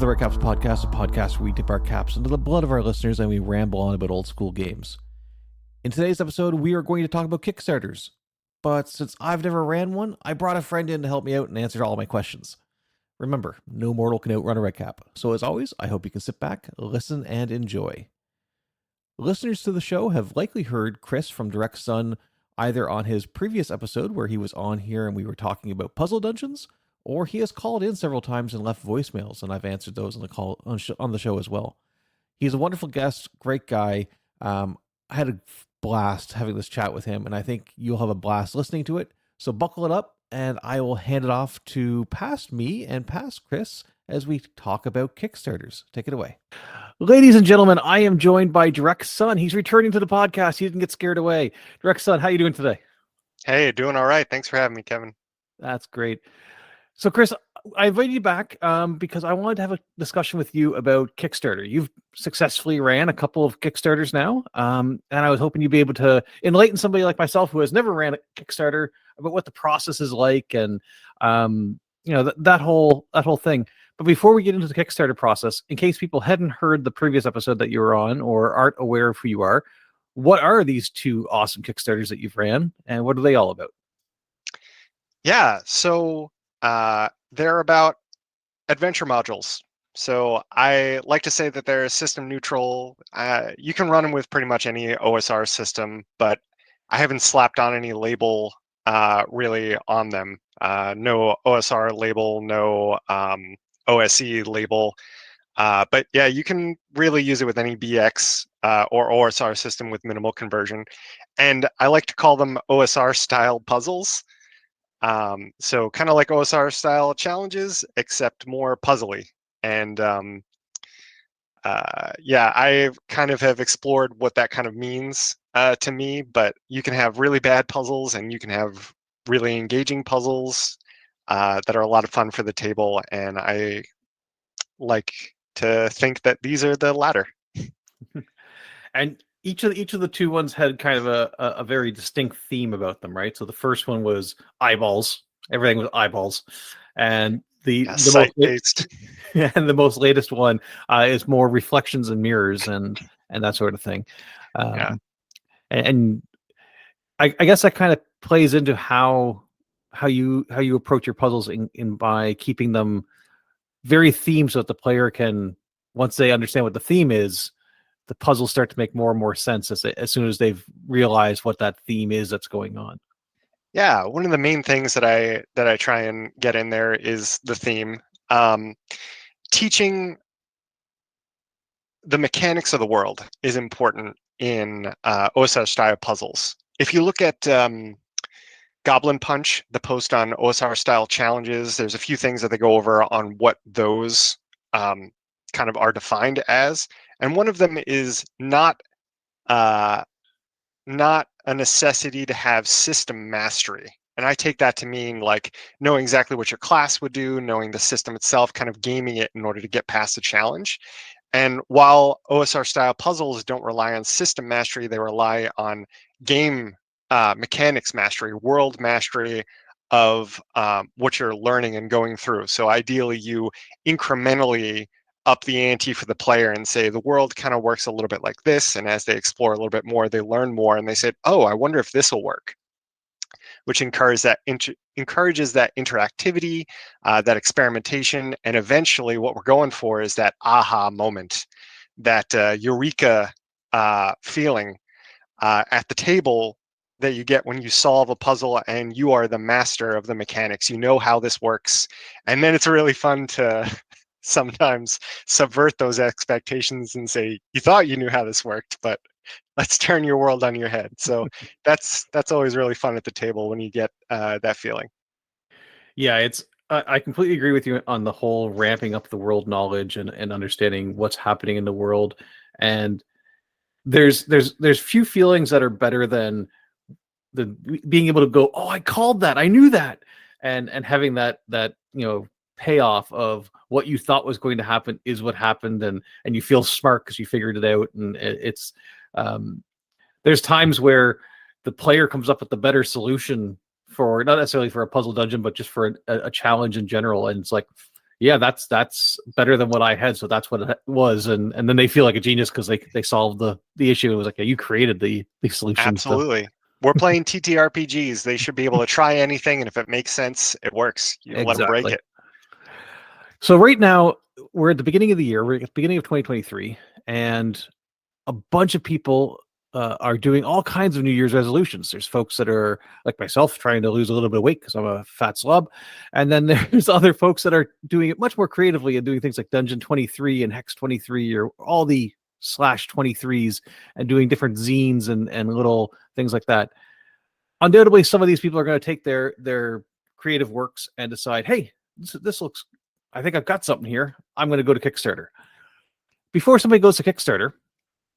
to the Redcaps Podcast, a podcast where we dip our caps into the blood of our listeners and we ramble on about old school games. In today's episode, we are going to talk about Kickstarters. But since I've never ran one, I brought a friend in to help me out and answer all my questions. Remember, no mortal can outrun a Redcap. So as always, I hope you can sit back, listen, and enjoy. Listeners to the show have likely heard Chris from Direct Sun either on his previous episode where he was on here and we were talking about puzzle dungeons, or he has called in several times and left voicemails, and I've answered those on the show as well. He's a wonderful guest, great guy. I had a blast having this chat with him, and I think you'll have a blast listening to it. So buckle it up, and I will hand it off to past me and past Chris as we talk about Kickstarters. Take it away. Ladies and gentlemen, I am joined by Direct Sun. He's returning to the podcast. He didn't get scared away. Direct Sun, how are you doing today? Hey, doing all right. Thanks for having me, Kevin. That's great. So, Chris, I invited you back because I wanted to have a discussion with you about Kickstarter. You've successfully ran a couple of Kickstarters now, and I was hoping you'd be able to enlighten somebody like myself who has never ran a Kickstarter about what the process is like and that whole thing. But before we get into the Kickstarter process, in case people hadn't heard the previous episode that you were on or aren't aware of who you are, what are these two awesome Kickstarters that you've ran, and what are they all about? Yeah, so they're about adventure modules. So I like to say that they're system neutral. You can run them with pretty much any OSR system, but I haven't slapped on any label really on them. No OSR label, no OSE label. But yeah, you can really use it with any BX or OSR system with minimal conversion. And I like to call them OSR style puzzles. So kind of like OSR style challenges, except more puzzly. And I kind of have explored what that kind of means to me, but you can have really bad puzzles and you can have really engaging puzzles that are a lot of fun for the table. And I like to think that these are the latter. And each of the two ones had kind of a very distinct theme about them, right? So the first one was eyeballs. Everything was eyeballs. And the most latest one is more reflections and mirrors and that sort of thing. And I guess that kind of plays into how you approach your puzzles in by keeping them very themed so that the player can, once they understand what the theme is, the puzzles start to make more and more sense as soon as they've realized what that theme is that's going on. Yeah, one of the main things that I try and get in there is the theme. Teaching the mechanics of the world is important in OSR style puzzles. If you look at Goblin Punch, the post on OSR style challenges, there's a few things that they go over on what those kind of are defined as. And one of them is not a necessity to have system mastery. And I take that to mean like knowing exactly what your class would do, knowing the system itself, kind of gaming it in order to get past the challenge. And while OSR style puzzles don't rely on system mastery, they rely on game mechanics mastery, world mastery of what you're learning and going through. So ideally you incrementally up the ante for the player and say the world kind of works a little bit like this, and as they explore a little bit more they learn more and they say, oh, I wonder if this will work, which encourages that interactivity, that experimentation, and eventually what we're going for is that aha moment, that eureka feeling at the table that you get when you solve a puzzle and you are the master of the mechanics. You know how this works, and then it's really fun to sometimes subvert those expectations and say, you thought you knew how this worked, but let's turn your world on your head. So that's always really fun at the table when you get that feeling. Yeah, I completely agree with you on the whole ramping up the world knowledge and understanding what's happening in the world. And there's few feelings that are better than the being able to go, oh, I called that, I knew that, and having that payoff of what you thought was going to happen is what happened, and you feel smart because you figured it out. And it's there's times where the player comes up with the better solution for, not necessarily for a puzzle dungeon, but just for a challenge in general, and it's like, Yeah, that's better than what I had. So that's what it was, and then they feel like a genius because they solved the issue. It was like, yeah, you created the solution. So Absolutely. We're playing TTRPGs. They should be able to try anything, and if it makes sense, it works. You let them break exactly. it. So right now we're at the beginning of the year. We're at the beginning of 2023, and a bunch of people are doing all kinds of New Year's resolutions. There's folks that are like myself trying to lose a little bit of weight because I'm a fat slob. And then there's other folks that are doing it much more creatively and doing things like Dungeon 23 and Hex 23 or all the slash 23s and doing different zines and little things like that. Undoubtedly, some of these people are going to take their creative works and decide, hey, this looks, I think I've got something here. I'm going to go to Kickstarter. Before somebody goes to Kickstarter,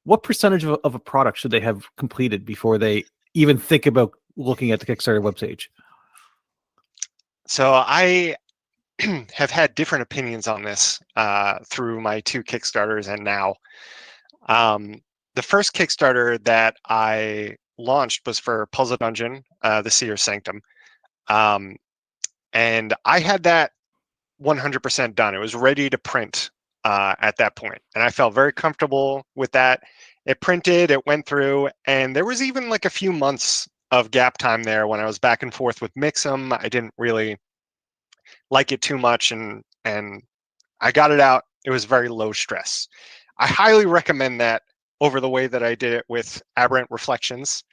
what percentage of a product should they have completed before they even think about looking at the Kickstarter webpage? So I have had different opinions on this through my 2 Kickstarters and now. The first Kickstarter that I launched was for Puzzle Dungeon, the Seer Sanctum. And I had that 100% done. It was ready to print at that point, and I felt very comfortable with that. It printed, it went through, and there was even like a few months of gap time there when I was back and forth with Mix'em. I didn't really like it too much, and I got it out. It was very low stress. I highly recommend that over the way that I did it with Aberrant Reflections.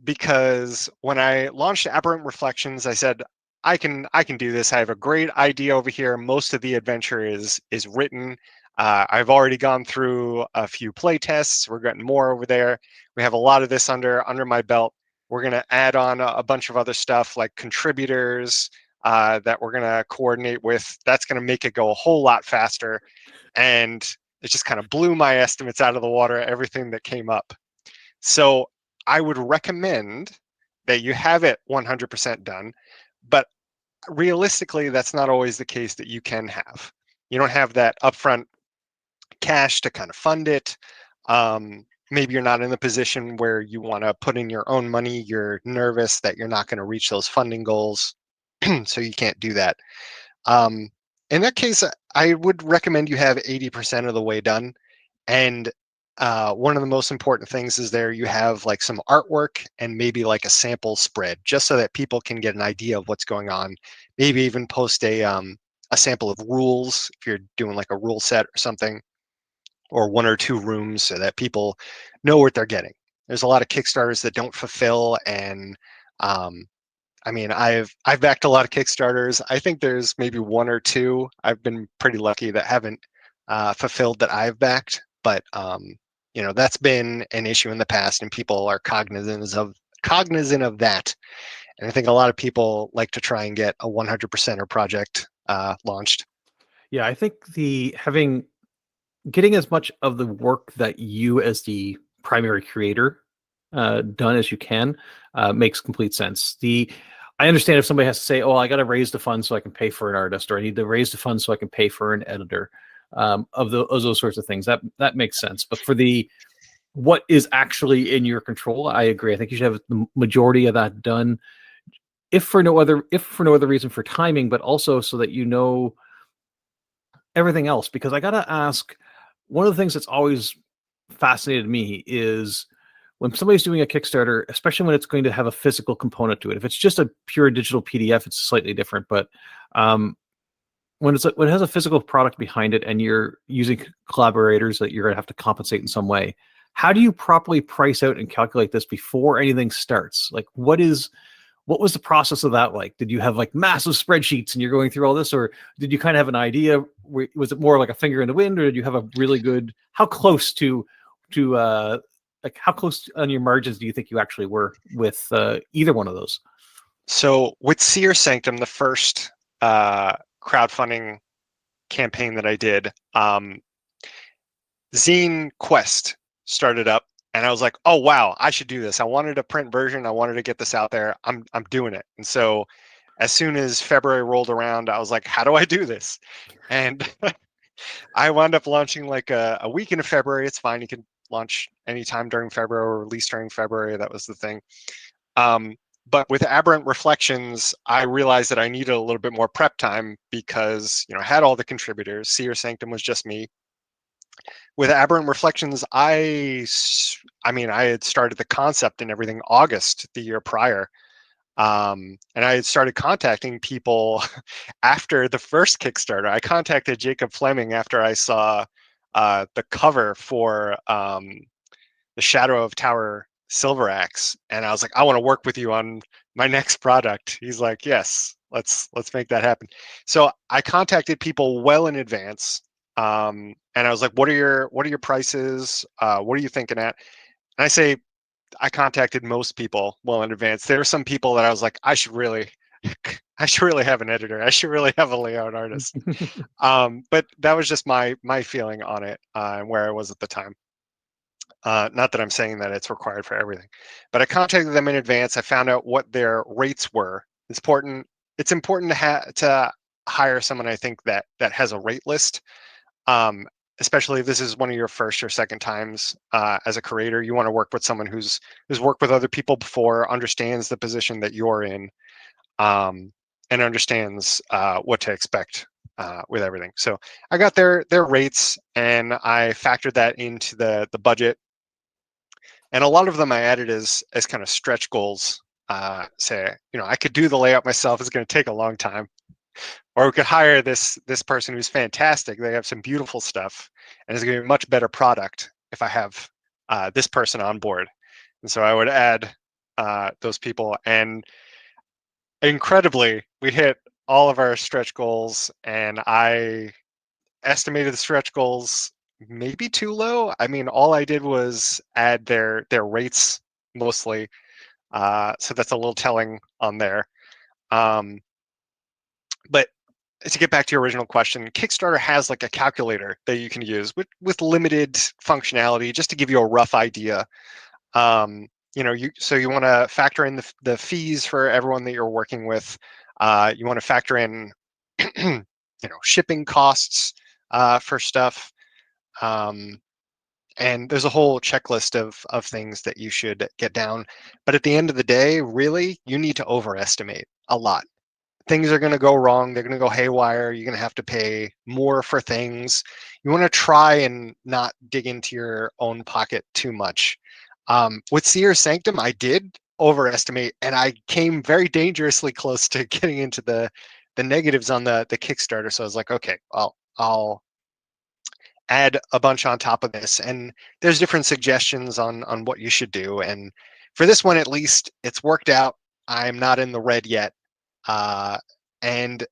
Because when I launched Aberrant Reflections, I said, I can do this. I have a great idea over here. Most of the adventure is written. I've already gone through a few play tests. We're getting more over there. We have a lot of this under my belt. We're going to add on a bunch of other stuff like contributors that we're going to coordinate with. That's going to make it go a whole lot faster. And it just kind of blew my estimates out of the water, everything that came up. So I would recommend that you have it 100% done, but realistically, that's not always the case that you can have. You don't have that upfront cash to kind of fund it. Maybe you're not in the position where you want to put in your own money. You're nervous that you're not going to reach those funding goals, so you can't do that. In that case, I would recommend you have 80% of the way done. And one of the most important things is there you have like some artwork and maybe like a sample spread, just so that people can get an idea of what's going on. Maybe even post a sample of rules if you're doing like a rule set or something, or 1 or 2 rooms so that people know what they're getting. There's a lot of Kickstarters that don't fulfill, and I mean, I've backed a lot of Kickstarters. I think there's maybe 1 or 2 I've been pretty lucky that haven't fulfilled that I've backed, but you know, that's been an issue in the past, and people are cognizant of that. And I think a lot of people like to try and get a 100% project launched. Yeah, I think getting as much of the work that you as the primary creator done as you can makes complete sense. I understand if somebody has to say, "Oh, I got to raise the funds so I can pay for an artist," or "I need to raise the funds so I can pay for an editor," of those sorts of things. That makes sense. But for what is actually in your control, I agree. I think you should have the majority of that done, if for no other reason for timing, but also so that you know everything else. Because I gotta ask, one of the things that's always fascinated me is when somebody's doing a Kickstarter, especially when it's going to have a physical component to it. If it's just a pure digital PDF, it's slightly different. But when it has a physical product behind it, and you're using collaborators that you're going to have to compensate in some way, how do you properly price out and calculate this before anything starts? Like, what was the process of that like? Did you have like massive spreadsheets and you're going through all this, or did you kind of have an idea? Was it more like a finger in the wind, or did you have a really good? How close how close on your margins do you think you actually were with either one of those? So with Seer Sanctum, the first crowdfunding campaign that I did, Zine Quest started up, and I was like, oh wow, I should do this. I wanted a print version. I wanted to get this out there. I'm doing it. And so as soon as February rolled around, I was like, how do I do this? And I wound up launching like a week into February. It's fine. You can launch anytime during February or release during February. That was the thing. But with Aberrant Reflections, I realized that I needed a little bit more prep time because, I had all the contributors. Seer Sanctum was just me. With Aberrant Reflections, I had started the concept and everything August the year prior. And I had started contacting people after the first Kickstarter. I contacted Jacob Fleming after I saw the cover for the Shadow of Tower Silver Axe, and I was like, I want to work with you on my next product. He's like, yes, let's make that happen. So I contacted people well in advance, and I was like, what are your prices? What are you thinking at? And I contacted most people well in advance. There were some people that I was like, I should really have an editor. I should really have a layout artist. But that was just my feeling on it and where I was at the time. Not that I'm saying that it's required for everything, but I contacted them in advance. I found out what their rates were. It's important. It's important to hire someone, I think, that has a rate list. Especially if this is one of your first or second times as a creator. You want to work with someone who's worked with other people before, understands the position that you're in, and understands what to expect with everything. So I got their rates, and I factored that into the budget. And a lot of them I added as kind of stretch goals. Say, I could do the layout myself. It's going to take a long time. Or we could hire this person who's fantastic. They have some beautiful stuff, and it's going to be a much better product if I have this person on board. And so I would add those people. And incredibly, we hit all of our stretch goals, and I estimated the stretch goals maybe too low. I mean, all I did was add their rates mostly. So that's a little telling on there. But to get back to your original question, Kickstarter has like a calculator that you can use with limited functionality, just to give you a rough idea. You want to factor in the fees for everyone that you're working with. You want to factor in, shipping costs for stuff. And there's a whole checklist of things that you should get down. But at the end of the day, really, you need to overestimate a lot. Things are going to go wrong. They're going to go haywire. You're going to have to pay more for things. You want to try and not dig into your own pocket too much. With Seer Sanctum, I did overestimate, and I came very dangerously close to getting into the negatives on the Kickstarter. So I was like, okay, I'll add a bunch on top of this, and there's different suggestions on what you should do. And for this one, at least, it's worked out. I'm not in the red yet. And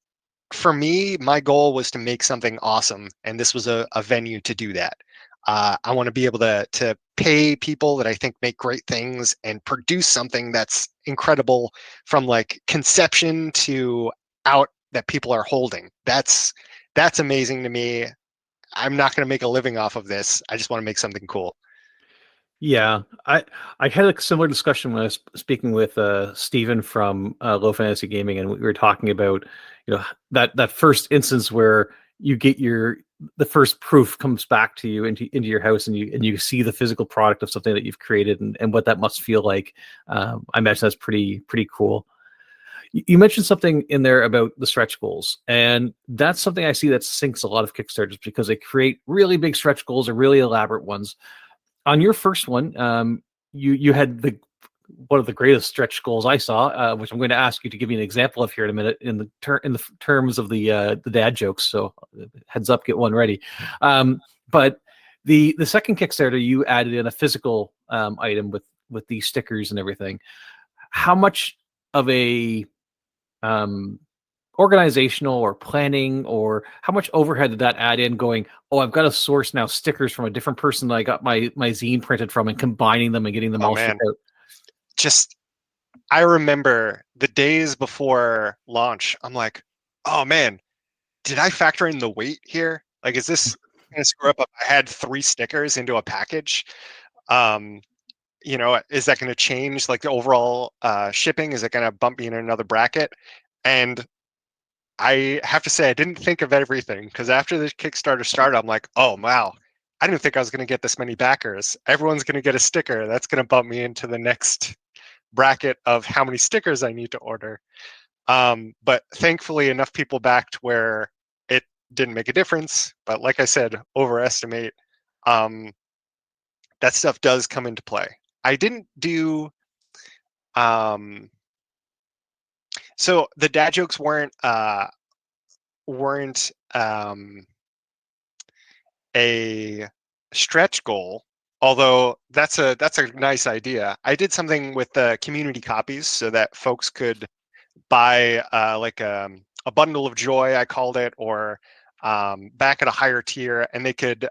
for me, my goal was to make something awesome, and this was a venue to do that. I want to be able to pay people that I think make great things and produce something that's incredible from like conception to out that people are holding. That's amazing to me. I'm not going to make a living off of this. I just want to make something cool. Yeah, I had a similar discussion when I was speaking with Steven from Low Fantasy Gaming, and we were talking about that first instance where you get the first proof comes back to you into your house, and you see the physical product of something that you've created, and what that must feel like. I imagine that's pretty cool. You mentioned something in there about the stretch goals, and that's something I see that sinks a lot of Kickstarters because they create really big stretch goals or really elaborate ones. On your first one, you had one of the greatest stretch goals I saw, which I'm going to ask you to give me an example of here in a minute in the terms of the dad jokes. So heads up, get one ready. But the second Kickstarter, you added in a physical item with these stickers and everything. How much of a organizational or planning, or how much overhead did that add in going, oh, I've got to source now stickers from a different person that I got my zine printed from, and combining them and getting them all shipped out? Just, I remember the days before launch, I'm like, oh man, did I factor in the weight here? Like, is this going to screw up if I had 3 stickers into a package? Is that going to change like the overall shipping? Is it going to bump me in another bracket? And I have to say, I didn't think of everything, because after the Kickstarter started, I'm like, oh, wow, I didn't think I was going to get this many backers. Everyone's going to get a sticker. That's going to bump me into the next bracket of how many stickers I need to order. But thankfully, enough people backed where it didn't make a difference. But like I said, overestimate. That stuff does come into play. I didn't do. So the dad jokes weren't a stretch goal, although that's a nice idea. I did something with the community copies so that folks could buy like a bundle of joy, I called it, or back at a higher tier, and they could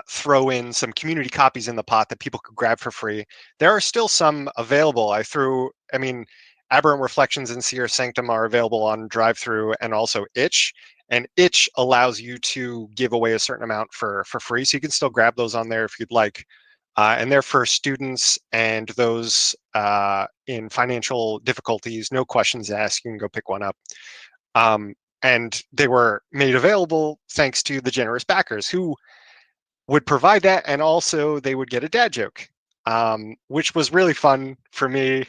throw in some community copies in the pot that people could grab for free. There are still some available. Aberrant Reflections and Seer Sanctum are available on drive-through and also Itch. And Itch allows you to give away a certain amount for free, so you can still grab those on there if you'd like. And they're for students and those in financial difficulties. No questions asked. You can go pick one up. And they were made available thanks to the generous backers who would provide that, and also they would get a dad joke, which was really fun for me.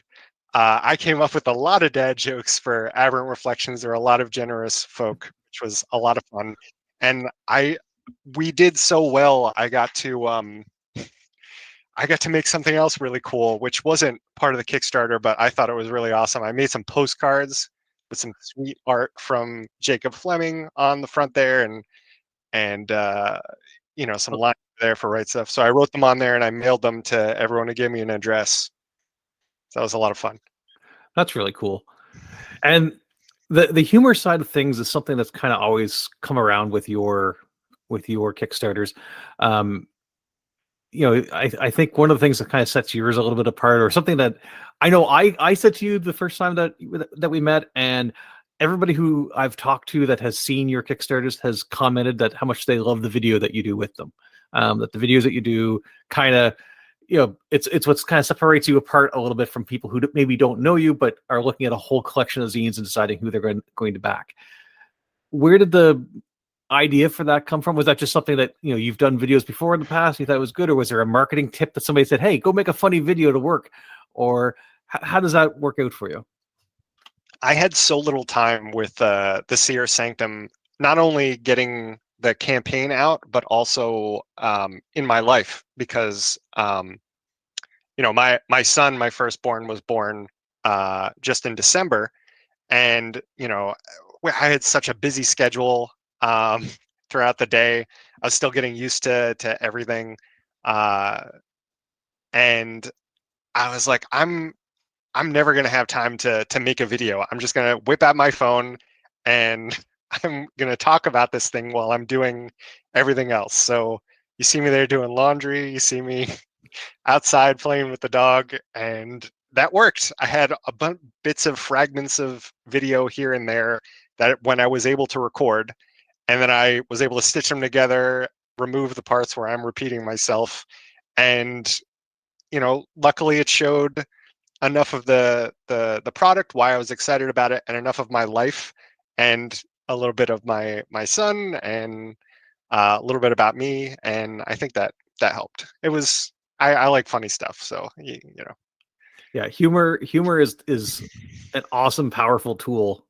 I came up with a lot of dad jokes for Aberrant Reflections. There were a lot of generous folk, which was a lot of fun. And we did so well. I got to make something else really cool, which wasn't part of the Kickstarter, but I thought it was really awesome. I made some postcards with some sweet art from Jacob Fleming on the front there, and some lines there for Right Stuff. So I wrote them on there and I mailed them to everyone who gave me an address. So that was a lot of fun. That's really cool. And the humor side of things is something that's kind of always come around with your Kickstarters. I think one of the things that kind of sets yours a little bit apart, or something that I know I said to you the first time that we met, and everybody who I've talked to that has seen your Kickstarters has commented that how much they love the video that you do with them. That the videos that you do kind of, it's what's kind of separates you apart a little bit from people who maybe don't know you, but are looking at a whole collection of zines and deciding who they're going to back. Where did the idea for that come from? Was that just something that, you've done videos before in the past, you thought it was good, or was there a marketing tip that somebody said, hey, go make a funny video to work? Or how does that work out for you? I had so little time with the Seer Sanctum, not only getting the campaign out, but also in my life, because my son, my firstborn, was born just in December, and I had such a busy schedule throughout the day. I was still getting used to everything, and I was like, I'm never gonna have time to make a video. I'm just gonna whip out my phone and I'm gonna talk about this thing while I'm doing everything else. So you see me there doing laundry, you see me outside playing with the dog, and that worked. I had bits of fragments of video here and there that when I was able to record, and then I was able to stitch them together, remove the parts where I'm repeating myself, and luckily it showed enough of the product, why I was excited about it, and enough of my life, and a little bit of my son, and a little bit about me, and I think that helped. It was I like funny stuff, so Yeah, humor is an awesome, powerful tool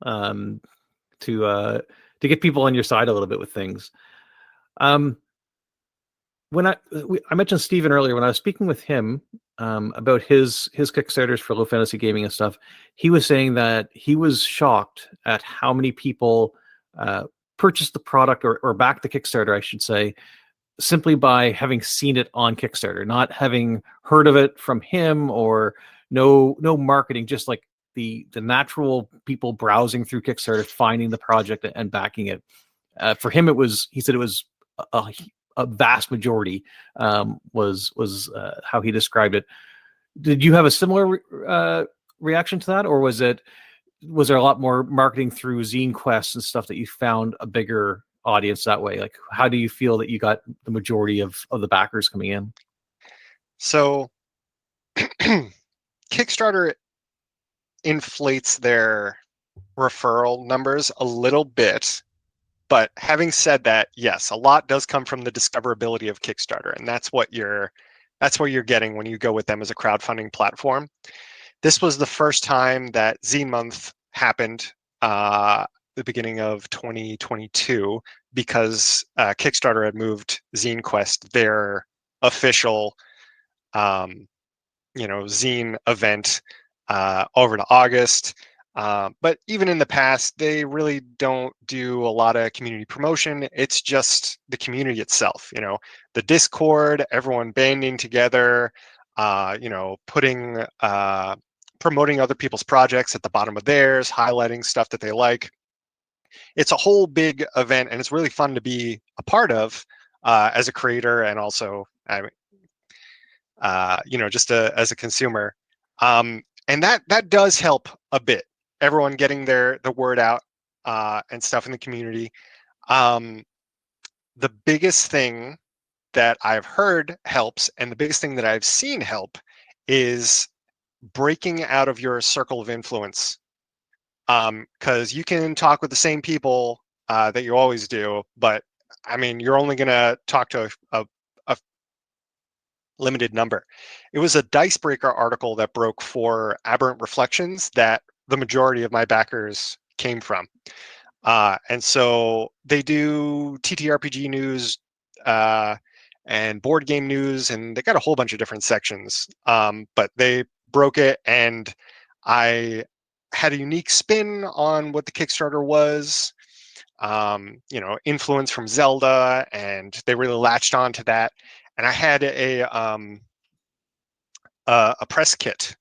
to get people on your side a little bit with things. When I mentioned Steven earlier, when I was speaking with him about his Kickstarters for low fantasy gaming and stuff, he was saying that he was shocked at how many people purchased the product or backed the Kickstarter, I should say, simply by having seen it on Kickstarter, not having heard of it from him, or no marketing, just like the natural people browsing through Kickstarter, finding the project and backing it. For him, he said it was a vast majority, was how he described it. Did you have a similar reaction to that, or was there a lot more marketing through Zine Quests and stuff that you found a bigger audience that way? Like, how do you feel that you got the majority of the backers coming in? So Kickstarter inflates their referral numbers a little bit. But having said that, yes, a lot does come from the discoverability of Kickstarter, and that's what your That's what you're getting when you go with them as a crowdfunding platform. This was the first time that Zine Month happened, the beginning of 2022, because Kickstarter had moved Zine Quest, their official, zine event, over to August. But even in the past, they really don't do a lot of community promotion. It's just the community itself, the Discord, everyone banding together, putting, promoting other people's projects at the bottom of theirs, highlighting stuff that they like. It's a whole big event, and it's really fun to be a part of, as a creator, and also, just as a consumer. And that does help a bit. Everyone getting the word out, and stuff in the community. The biggest thing that I've heard helps, and the biggest thing that I've seen help, is breaking out of your circle of influence. Because you can talk with the same people that you always do, but I mean, you're only going to talk to a limited number. It was a Dicebreaker article that broke for Aberrant Reflections that the majority of my backers came from. And so they do TTRPG news, and board game news, and they got a whole bunch of different sections. But they broke it, and I had a unique spin on what the Kickstarter was. Influence from Zelda, and they really latched on to that. And I had a press kit.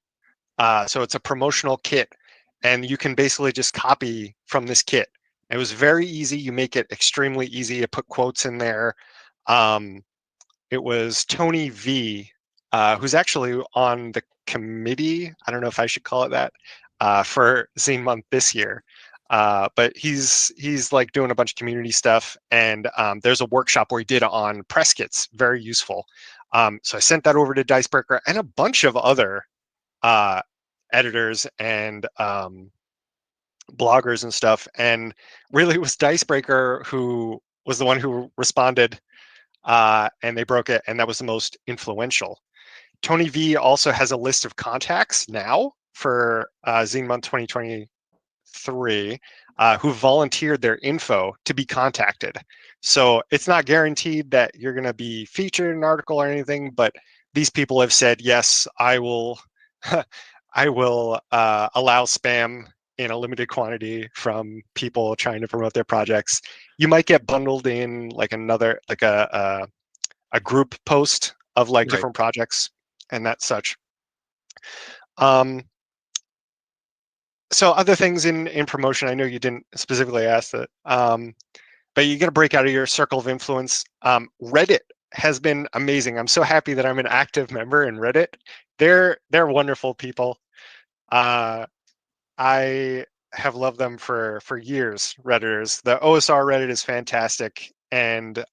So it's a promotional kit, and you can basically just copy from this kit. It was very easy. You make it extremely easy. You put quotes in there. It was Tony V, who's actually on the committee. I don't know if I should call it that, for Zine Month this year. But he's like doing a bunch of community stuff, and there's a workshop where he did on press kits, very useful. So I sent that over to Dicebreaker and a bunch of other editors and bloggers and stuff, and really it was Dicebreaker who was the one who responded, and they broke it, and that was the most influential. Tony V also has a list of contacts now for Zine Month 2023, who volunteered their info to be contacted. So it's not guaranteed that you're going to be featured in an article or anything, but these people have said, yes, I will I will allow spam in a limited quantity from people trying to promote their projects. You might get bundled in like a group post of like different projects and that such. So other things in promotion, I know you didn't specifically ask that, but you got to break out of your circle of influence. Reddit has been amazing. I'm so happy that I'm an active member in Reddit. They're wonderful people. I have loved them for years, Redditors. The OSR Reddit is fantastic, and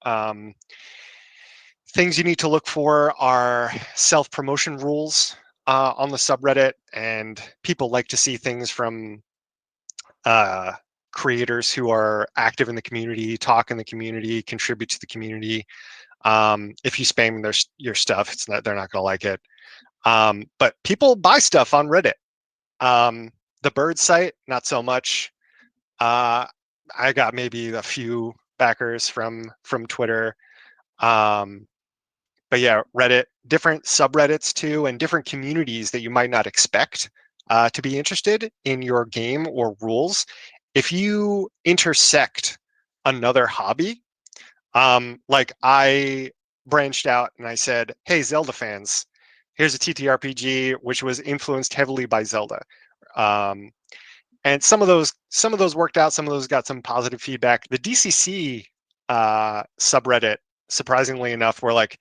things you need to look for are self-promotion rules on the subreddit, and people like to see things from creators who are active in the community, talk in the community, contribute to the community. If you spam your stuff, they're not going to like it. But people buy stuff on Reddit. The bird site, not so much. I got maybe a few backers from Twitter. But yeah, Reddit, different subreddits too, and different communities that you might not expect to be interested in your game or rules. If you intersect another hobby, like I branched out and I said, hey, Zelda fans, here's a TTRPG which was influenced heavily by Zelda. And some of those worked out, some of those got some positive feedback. The DCC subreddit, surprisingly enough, were like,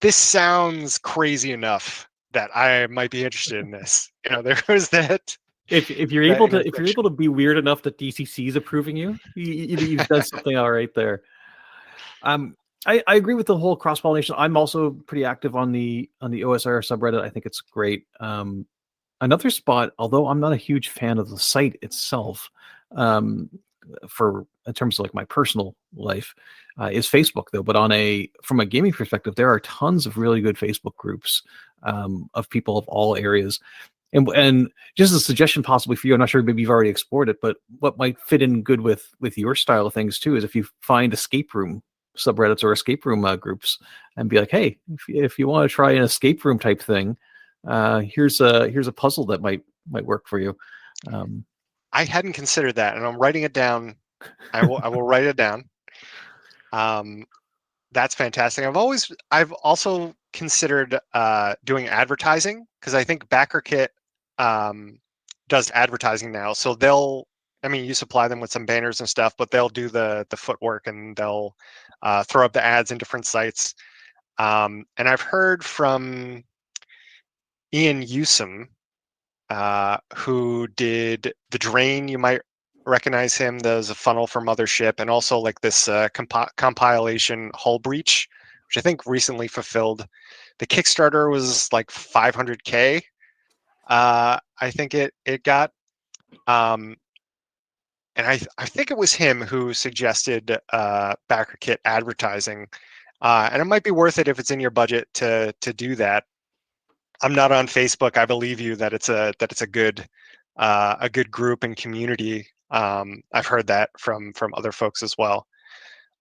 this sounds crazy enough that I might be interested in this. There was that. If you're able to be weird enough that DCC is approving you've done something all right there. I agree with the whole cross-pollination. I'm also pretty active on the OSR subreddit. I think it's great. Another spot, although I'm not a huge fan of the site itself, for in terms of like my personal life is Facebook though. But from a gaming perspective, there are tons of really good Facebook groups of people of all areas. And just a suggestion possibly for you, I'm not sure, maybe you've already explored it, but what might fit in good with your style of things too is if you find escape room subreddits or escape room groups and be like, hey, if you want to try an escape room type thing, here's a puzzle that might work for you. I hadn't considered that, and I'm writing it down. I will write it down. That's fantastic. I've also considered doing advertising, because I think BackerKit does advertising now. So you supply them with some banners and stuff, but they'll do the footwork, and they'll throw up the ads in different sites. And I've heard from Ian Newsom, who did The Drain. You might recognize him. There's a funnel for Mothership, and also like this compilation Hull Breach, which I think recently fulfilled. The Kickstarter was like 500K. I think it got. And I think it was him who suggested BackerKit advertising, and it might be worth it if it's in your budget to do that. I'm not on Facebook. I believe you that it's a good group and community. I've heard that from other folks as well.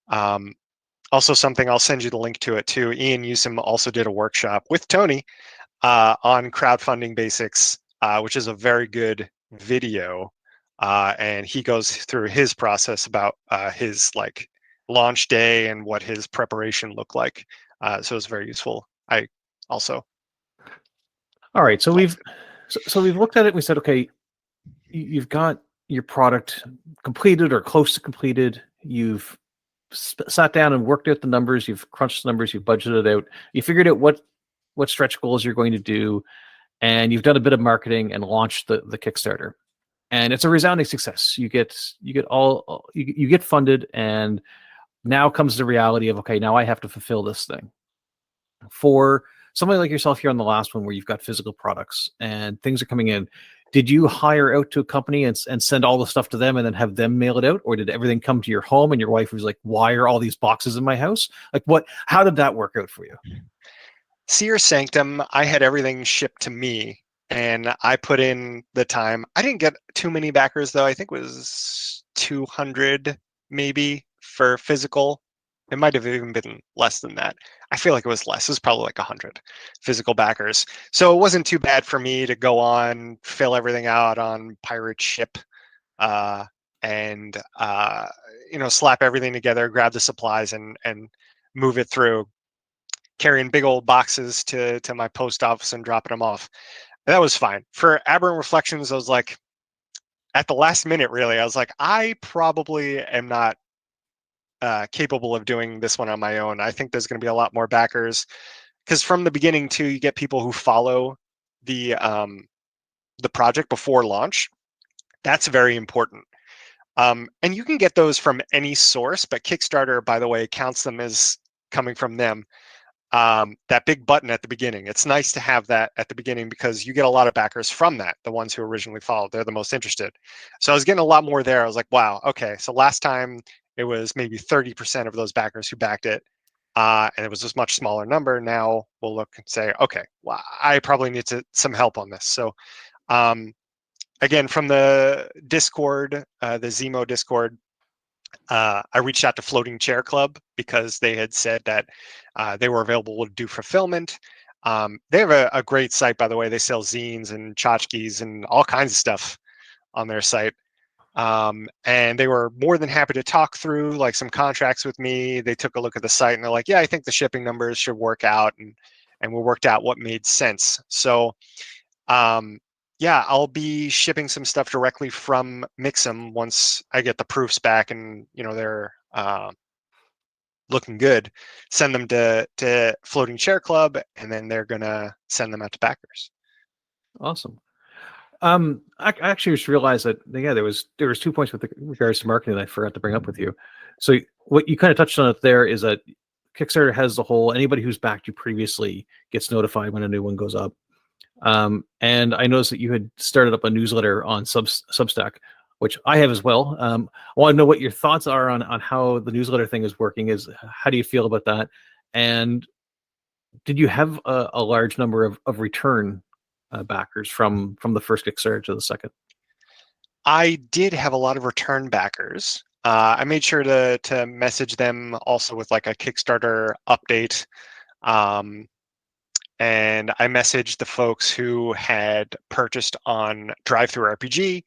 Also, something, I'll send you the link to it too. Ian Newsom also did a workshop with Tony on crowdfunding basics, which is a very good video. And he goes through his process about his like launch day and what his preparation looked like. So it's very useful. I also. All right, so we've looked at it. And we said, okay, you've got your product completed or close to completed. You've sat down and worked out the numbers. You've crunched the numbers. You've budgeted out. You figured out what stretch goals you're going to do, and you've done a bit of marketing and launched the Kickstarter. And it's a resounding success. You get funded, and now comes the reality of, okay, now I have to fulfill this thing. For somebody like yourself here on the last one, where you've got physical products and things are coming in, did you hire out to a company and send all the stuff to them and then have them mail it out, or did everything come to your home and your wife was like, "Why are all these boxes in my house?" Like, how did that work out for you? Seer Sanctum, I had everything shipped to me, and I put in the time. I didn't get too many backers though. I think it was 200 maybe for physical. It might have even been less than that. I feel like it was less. It was probably like 100 physical backers. So it wasn't too bad for me to go on, fill everything out on Pirate Ship, and slap everything together, grab the supplies, and move it through, carrying big old boxes to my post office and dropping them off. And that was fine. For Aberrant Reflections, I was like, at the last minute, really, I was like, I probably am not capable of doing this one on my own. I think there's going to be a lot more backers, because from the beginning too, you get people who follow the project before launch. That's very important. And you can get those from any source, but Kickstarter, by the way, counts them as coming from them. That big button at the beginning, it's nice to have that at the beginning, because you get a lot of backers from that. The ones who originally followed, they're the most interested. So I was getting a lot more there. I was like, wow, okay. So last time it was maybe 30% of those backers who backed it, and it was a much smaller number. Now we'll look and say, okay, well, I probably need some help on this. So again, from the Discord, the Zemo Discord, I reached out to Floating Chair Club, because they had said that they were available to do fulfillment. They have a great site, by the way. They sell zines and tchotchkes and all kinds of stuff on their site. And they were more than happy to talk through like some contracts with me. They took a look at the site and they're like, yeah, I think the shipping numbers should work out, and we worked out what made sense. So yeah, I'll be shipping some stuff directly from Mixam once I get the proofs back and they're looking good. Send them to Floating Chair Club, and then they're gonna send them out to backers. Awesome. I actually just realized that there was 2 points with regards to marketing that I forgot to bring up with you. So what you kind of touched on it there is that Kickstarter has the whole, anybody who's backed you previously gets notified when a new one goes up. And I noticed that you had started up a newsletter on Substack. which I have as well. I want to know what your thoughts are on how the newsletter thing is working. How do you feel about that? And did you have a large number of return backers from the first Kickstarter to the second? I did have a lot of return backers. I made sure to message them also with like a Kickstarter update. And I messaged the folks who had purchased on DriveThruRPG.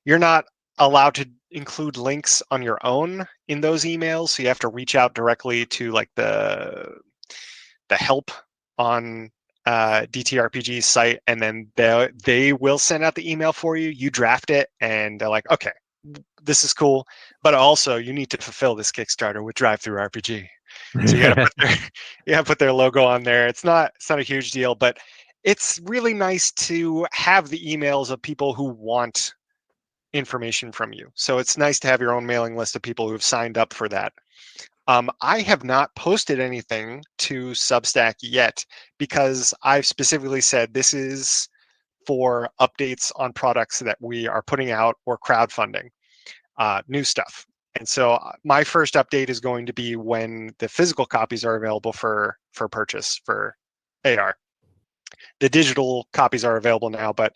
You're not allowed to include links on your own in those emails, so you have to reach out directly to like the help on DTRPG site, and then they will send out the email for you. You draft it, and they're like, okay, this is cool, but also you need to fulfill this Kickstarter with DriveThruRPG. So you gotta put their logo on there. It's not a huge deal, but it's really nice to have the emails of people who want information from you. So it's nice to have your own mailing list of people who have signed up for that. I have not posted anything to Substack yet because I've specifically said this is for updates on products that we are putting out or crowdfunding, new stuff. And so my first update is going to be when the physical copies are available for purchase for AR. The digital copies are available now, but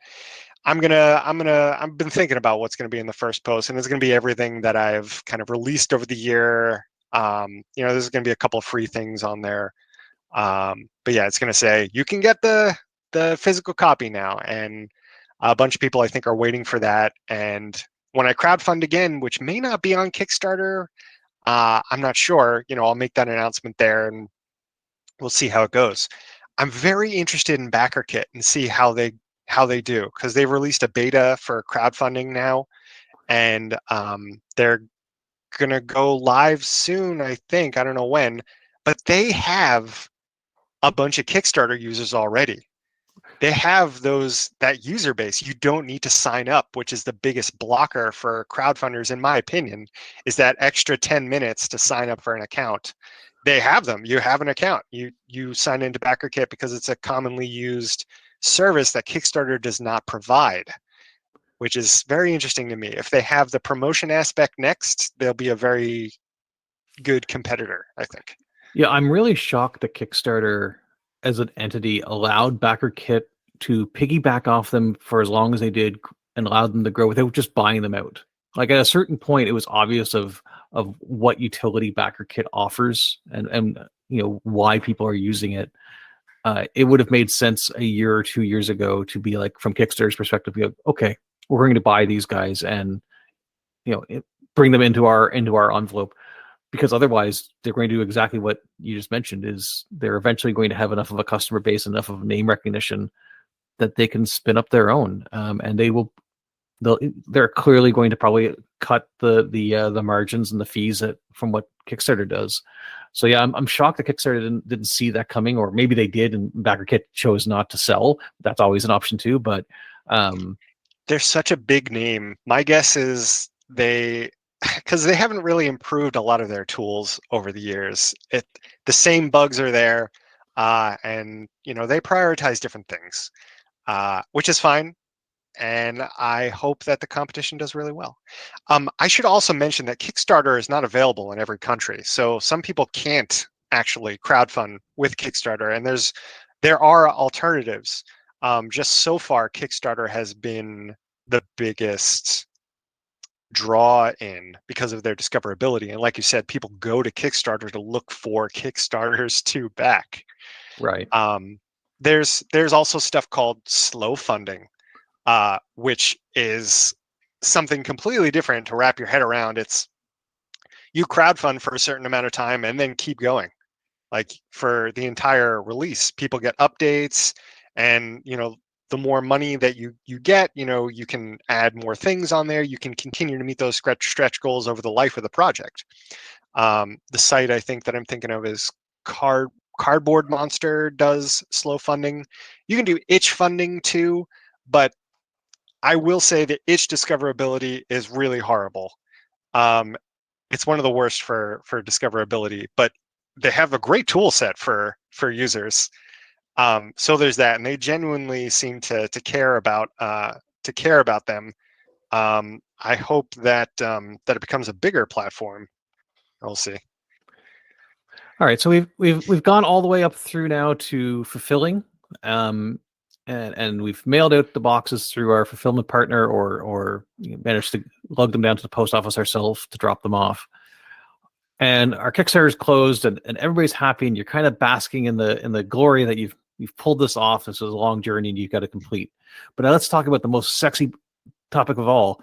I've been thinking about what's going to be in the first post, and it's going to be everything that I've kind of released over the year. There's going to be a couple of free things on there. But yeah, it's going to say you can get the physical copy now, and a bunch of people I think are waiting for that. And when I crowdfund again, which may not be on Kickstarter, I'm not sure. I'll make that announcement there, and we'll see how it goes. I'm very interested in BackerKit and see how they do, because they've released a beta for crowdfunding now, and they're gonna go live soon, I think. I don't know when, but they have a bunch of Kickstarter users already. They have that user base. You don't need to sign up, which is the biggest blocker for crowdfunders, in my opinion, is that extra 10 minutes to sign up for an account. They have them. You have an account. You sign into BackerKit because it's a commonly used service that Kickstarter does not provide, which is very interesting to me. If they have the promotion aspect next, they'll be a very good competitor, I think. Yeah, I'm really shocked that Kickstarter as an entity allowed BackerKit to piggyback off them for as long as they did and allowed them to grow without just buying them out. Like at a certain point, it was obvious of what utility BackerKit offers and why people are using it. It would have made sense a year or 2 years ago to be like, from Kickstarter's perspective, be like, okay, we're going to buy these guys and bring them into our envelope, because otherwise they're going to do exactly what you just mentioned. Is they're eventually going to have enough of a customer base, enough of name recognition that they can spin up their own, and they're clearly going to probably cut the margins and the fees from what Kickstarter does. So yeah, I'm shocked that Kickstarter didn't see that coming, or maybe they did and BackerKit chose not to sell. That's always an option too. But they're such a big name. My guess is because they haven't really improved a lot of their tools over the years. The same bugs are there, and they prioritize different things, which is fine. And I hope that the competition does really well. I should also mention that Kickstarter is not available in every country, so some people can't actually crowdfund with Kickstarter, and there are alternatives. Just so far, Kickstarter has been the biggest draw in because of their discoverability, and like you said, people go to Kickstarter to look for Kickstarters to back. Right. There's also stuff called slow funding, which is something completely different to wrap your head around. It's you crowdfund for a certain amount of time and then keep going. Like for the entire release, people get updates, and the more money that you get, you can add more things on there. You can continue to meet those stretch goals over the life of the project. The site I think that I'm thinking of is Cardboard Monster does slow funding. You can do itch funding too, but I will say that itch discoverability is really horrible. It's one of the worst for discoverability, but they have a great tool set for users. So there's that, and they genuinely seem to care about them. I hope that that it becomes a bigger platform. We'll see. All right, so we've gone all the way up through now to fulfilling, and we've mailed out the boxes through our fulfillment partner, or managed to lug them down to the post office ourselves to drop them off. And our Kickstarter is closed, and everybody's happy, and you're kind of basking in the glory that you've pulled this off. This is a long journey, and you've got to complete. But now let's talk about the most sexy topic of all.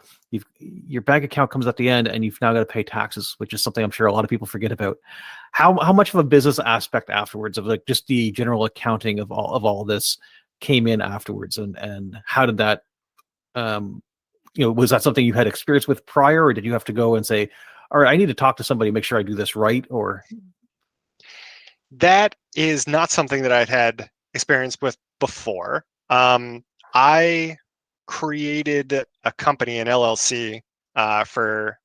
Your bank account comes at the end, and you've now got to pay taxes, which is something I'm sure a lot of people forget about. How much of a business aspect afterwards of like just the general accounting of all this came in afterwards, and how did that was that something you had experience with prior, or did you have to go and say, all right, I need to talk to somebody, make sure I do this right? Or that is not something that I'd had experience with before. I created a company, an LLC, for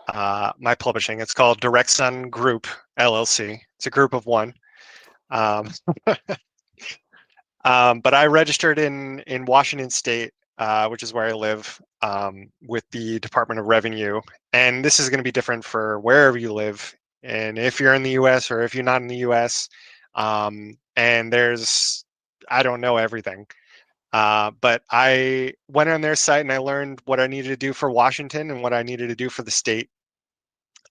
my publishing. It's called Direct Sun Group LLC. It's a group of one. But I registered in Washington State, which is where I live, with the Department of Revenue. And this is going to be different for wherever you live, and if you're in the US or if you're not in the US. And I don't know everything. But I went on their site and I learned what I needed to do for Washington and what I needed to do for the state.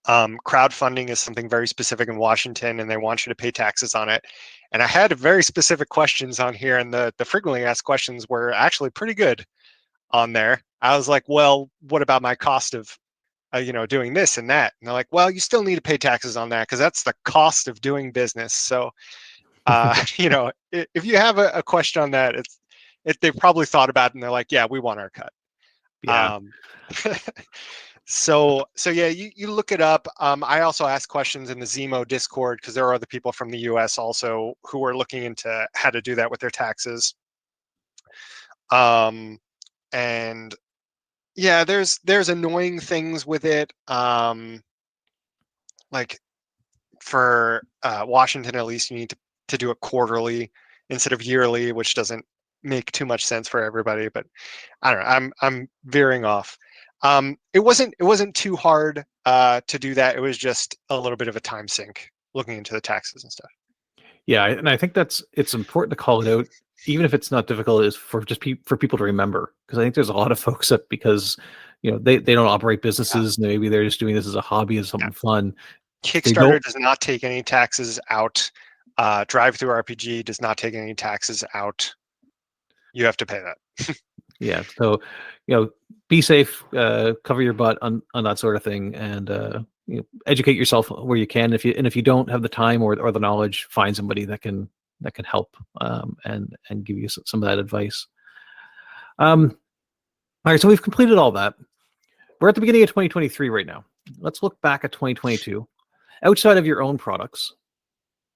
Crowdfunding is something very specific in Washington, and they want you to pay taxes on it. And I had very specific questions on here, and the frequently asked questions were actually pretty good on there. I was like, well, what about my cost of, doing this and that? And they're like, well, you still need to pay taxes on that because that's the cost of doing business. So, if you have a question on that, they probably thought about it and they're like, yeah, we want our cut. yeah. So yeah, you look it up. I also ask questions in the Zemo Discord because there are other people from the US also who are looking into how to do that with their taxes. And yeah, there's annoying things with it. Like for Washington, at least, you need to do it quarterly instead of yearly, which doesn't make too much sense for everybody. But I don't know. I'm veering off. It wasn't too hard to do that. It was just a little bit of a time sink looking into the taxes and stuff. Yeah, and I think it's important to call it out, even if it's not difficult, is for just for people to remember, because I think there's a lot of folks that, because they don't operate businesses, and maybe they're just doing this as a hobby, as something fun. Kickstarter does not take any taxes out. Drive-through RPG does not take any taxes out. You have to pay that. Yeah, so be safe, cover your butt on that sort of thing, and educate yourself where you can. If you don't have the time or the knowledge, find somebody that can help, and give you some of that advice. All right, so we've completed all that. We're at the beginning of 2023 right now. Let's look back at 2022. Outside of your own products,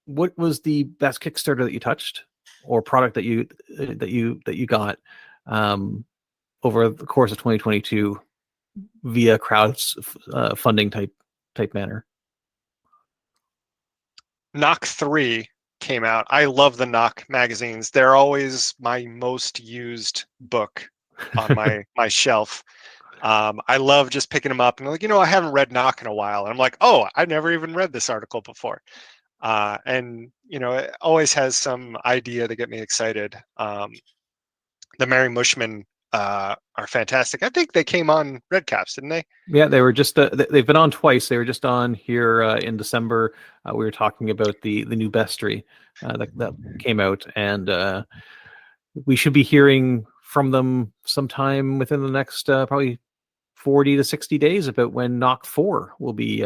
what was the best Kickstarter that you touched, or product that you got over the course of 2022 via funding type manner? Knock 3 came out. I love the Knock magazines. They're always my most used book on my shelf. I love just picking them up and like, I haven't read Knock in a while. And I'm like, oh, I've never even read this article before. And it always has some idea to get me excited. The Merry Mushmen are fantastic. I think they came on Redcaps, didn't they? Yeah, they were just they've been on twice. They were just on here in December. We were talking about the new bestiary that came out, and we should be hearing from them sometime within the next probably 40 to 60 days about when Knock 4 will be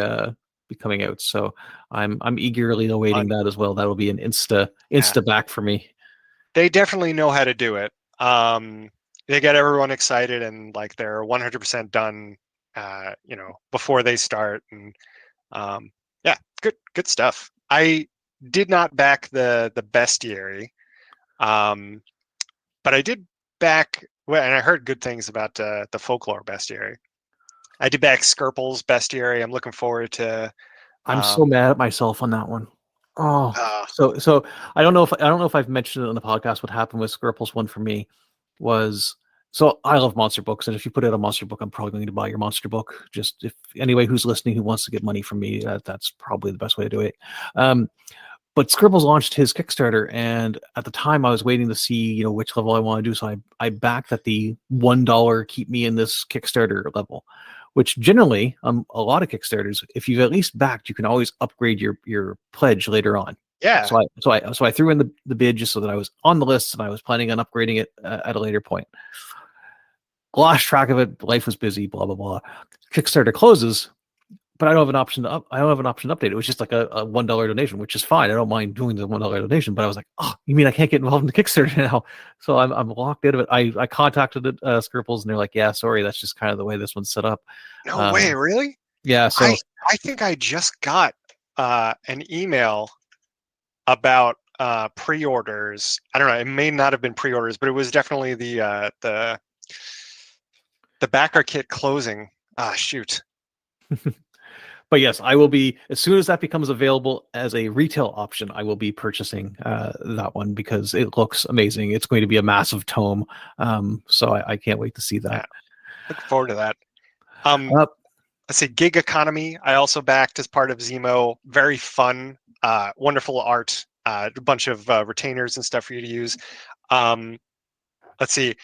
coming out. So I'm eagerly awaiting that as well. That'll be an insta back for me. They definitely know how to do it. They get everyone excited, and like they're 100% done, before they start. And yeah, good stuff. I did not back the bestiary, but I did back. Well, and I heard good things about the folklore bestiary. I did back Skirple's bestiary. I'm looking forward to. I'm so mad at myself on that one. Oh, so I don't know if I've mentioned it on the podcast. What happened with Skirple's one for me was So I love monster books, and if you put out a monster book, I'm probably going to buy your monster book. Just if anybody who's listening who wants to get money from me, that's probably the best way to do it. But Scribbles launched his Kickstarter, and at the time I was waiting to see, which level I want to do. So I backed at the $1 keep me in this Kickstarter level, which generally a lot of Kickstarters, if you've at least backed, you can always upgrade your pledge later on. Yeah. So I threw in the bid just so that I was on the list, and I was planning on upgrading it at a later point. Lost track of it. Life was busy. Blah blah blah. Kickstarter closes, but I don't have an option to update. It was just like a $1 donation, which is fine. I don't mind doing the $1 donation, but I was like, oh, you mean I can't get involved in the Kickstarter now? So I'm locked out of it. I contacted Scribbles, and they're like, yeah, sorry, that's just kind of the way this one's set up. No way, really? Yeah. So I think I just got an email about pre-orders. I don't know. It may not have been pre-orders, but it was definitely the backer kit closing. Shoot. But yes, I will be, as soon as that becomes available as a retail option, I will be purchasing that one because it looks amazing. It's going to be a massive tome. So I can't wait to see that. Yeah. Looking forward to that. Let's see, Gig Economy, I also backed as part of Zemo. Very fun, wonderful art, a bunch of retainers and stuff for you to use. Let's see,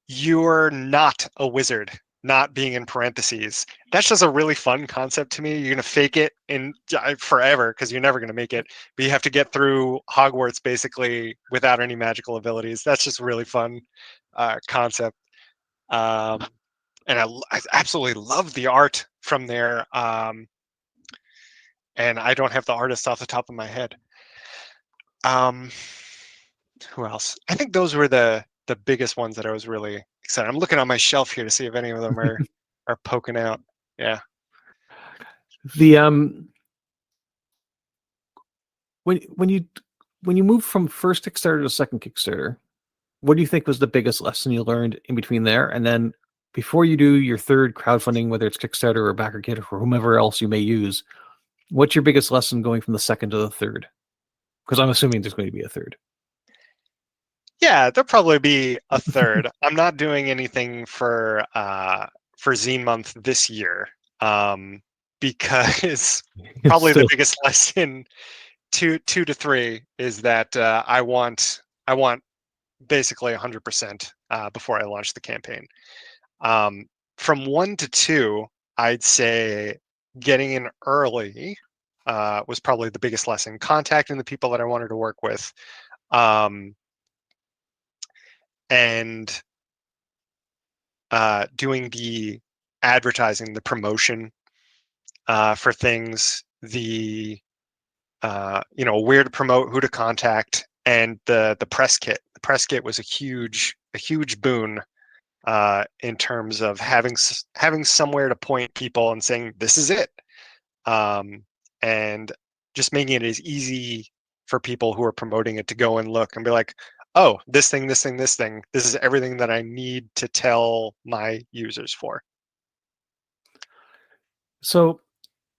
You're Not a Wizard, not being in parentheses. That's just a really fun concept to me. You're going to fake it in forever because you're never going to make it, but you have to get through Hogwarts basically without any magical abilities. That's just a really fun concept. And I absolutely love the art from there. And I don't have the artist off the top of my head. Who else? I think those were the biggest ones that I was really excited. I'm looking on my shelf here to see if any of them are poking out. Yeah. The when you move from first Kickstarter to second Kickstarter, what do you think was the biggest lesson you learned in between there? And then before you do your third crowdfunding, whether it's Kickstarter or backer kit or whomever else you may use, what's your biggest lesson going from the second to the third? Because I'm assuming there's going to be a third. Yeah, there'll probably be a third. I'm not doing anything for Zine Month this year because probably the biggest lesson, two to three, is that I want basically 100% before I launch the campaign. From 1 to 2, I'd say getting in early was probably the biggest lesson. Contacting the people that I wanted to work with. And doing the advertising, the promotion for things, the where to promote, who to contact, and the press kit. The press kit was a huge boon in terms of having somewhere to point people and saying this is it, and just making it as easy for people who are promoting it to go and look and be like, oh, this thing, this is everything that I need to tell my users for. So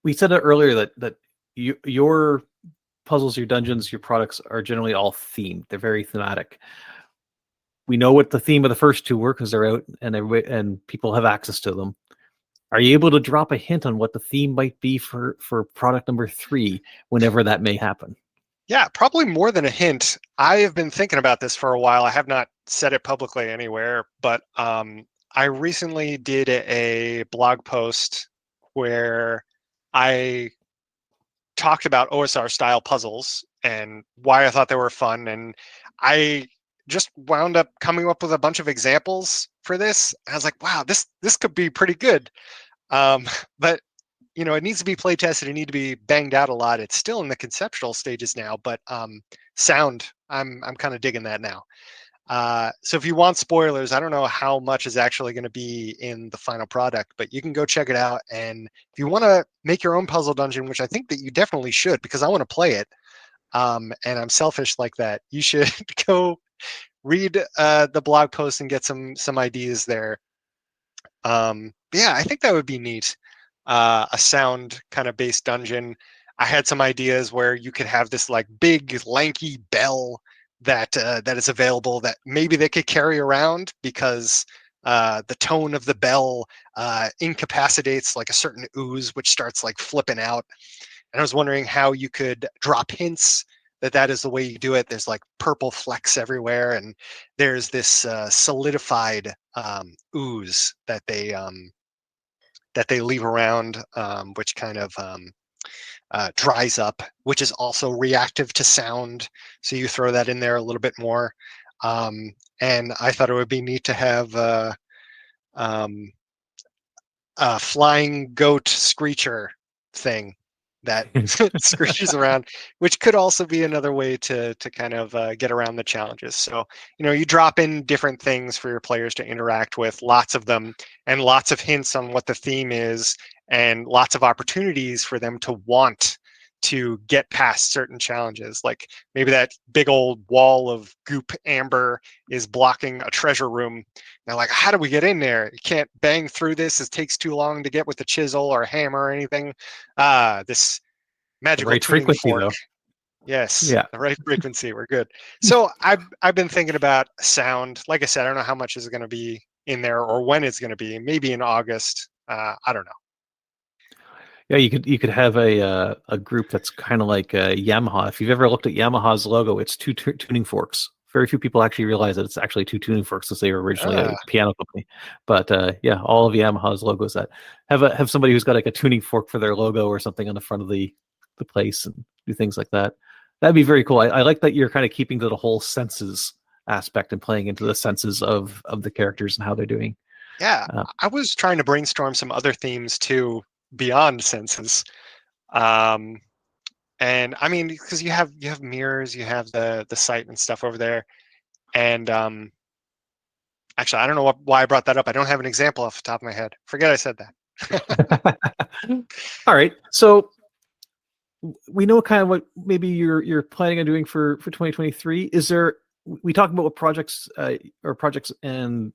we said it earlier that your puzzles, your dungeons, your products are generally all themed. They're very thematic. We know what the theme of the first two were because they're out and people have access to them. Are you able to drop a hint on what the theme might be for product number 3 whenever that may happen? Yeah, probably more than a hint. I have been thinking about this for a while. I have not said it publicly anywhere, but I recently did a blog post where I talked about OSR style puzzles and why I thought they were fun. And I just wound up coming up with a bunch of examples for this. I was like, wow, this could be pretty good. But it needs to be play tested. It needs to be banged out a lot. It's still in the conceptual stages now, but sound, I'm kind of digging that now. So if you want spoilers, I don't know how much is actually going to be in the final product, but you can go check it out. And if you want to make your own puzzle dungeon, which I think that you definitely should, because I want to play it, and I'm selfish like that, you should go read the blog post and get some ideas there. Yeah, I think that would be neat. A sound kind of based dungeon. I had some ideas where you could have this like big lanky bell that is available that maybe they could carry around because the tone of the bell incapacitates like a certain ooze, which starts like flipping out. And I was wondering how you could drop hints that is the way you do it. There's like purple flecks everywhere, and there's this solidified ooze that they leave around, which kind of dries up, which is also reactive to sound. So you throw that in there a little bit more. And I thought it would be neat to have a flying goat screecher thing that screeches around, which could also be another way to kind of get around the challenges. So, you drop in different things for your players to interact with, lots of them, and lots of hints on what the theme is, and lots of opportunities for them to want to get past certain challenges. Like maybe that big old wall of goop amber is blocking a treasure room. Now, like, how do we get in there? You can't bang through this. It takes too long to get with the chisel or hammer or anything. This magical Right tuning frequency, fork. though. Yes, Yeah. the right frequency. We're good. So I've been thinking about sound. Like I said, I don't know how much is going to be in there or when it's going to be. Maybe in August. I don't know. Yeah, you could have a group that's kind of like Yamaha. If you've ever looked at Yamaha's logo, it's two tuning forks. Very few people actually realize that it's actually two tuning forks, since they were originally a piano company. But yeah, all of Yamaha's logos that have somebody who's got like a tuning fork for their logo or something on the front of the place, and do things like that. That'd be very cool. I like that you're kind of keeping to the whole senses aspect and playing into the senses of the characters and how they're doing. Yeah, I was trying to brainstorm some other themes too beyond senses. And I mean, because you have mirrors, you have the sight and stuff over there. And actually, I don't know why I brought that up. I don't have an example off the top of my head. Forget I said that. All right, so we know kind of what maybe you're planning on doing for 2023. Is there? We talked about what projects and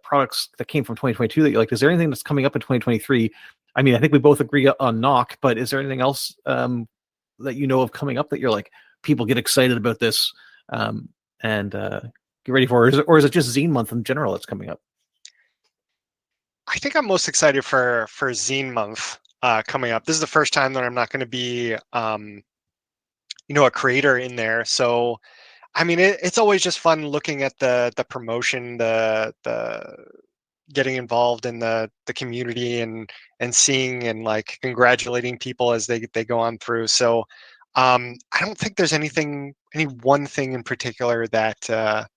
products that came from 2022 that you like. Is there anything that's coming up in 2023? I mean, I think we both agree on Knock, but is there anything else that you know of coming up that you're like, people get excited about this and get ready for, or is it just Zine Month in general that's coming up? I think I'm most excited for Zine Month coming up. This is the first time that I'm not going to be, a creator in there. So, I mean, it's always just fun looking at the promotion, the getting involved in the community and seeing and like congratulating people as they go on through. So, I don't think there's any one thing in particular that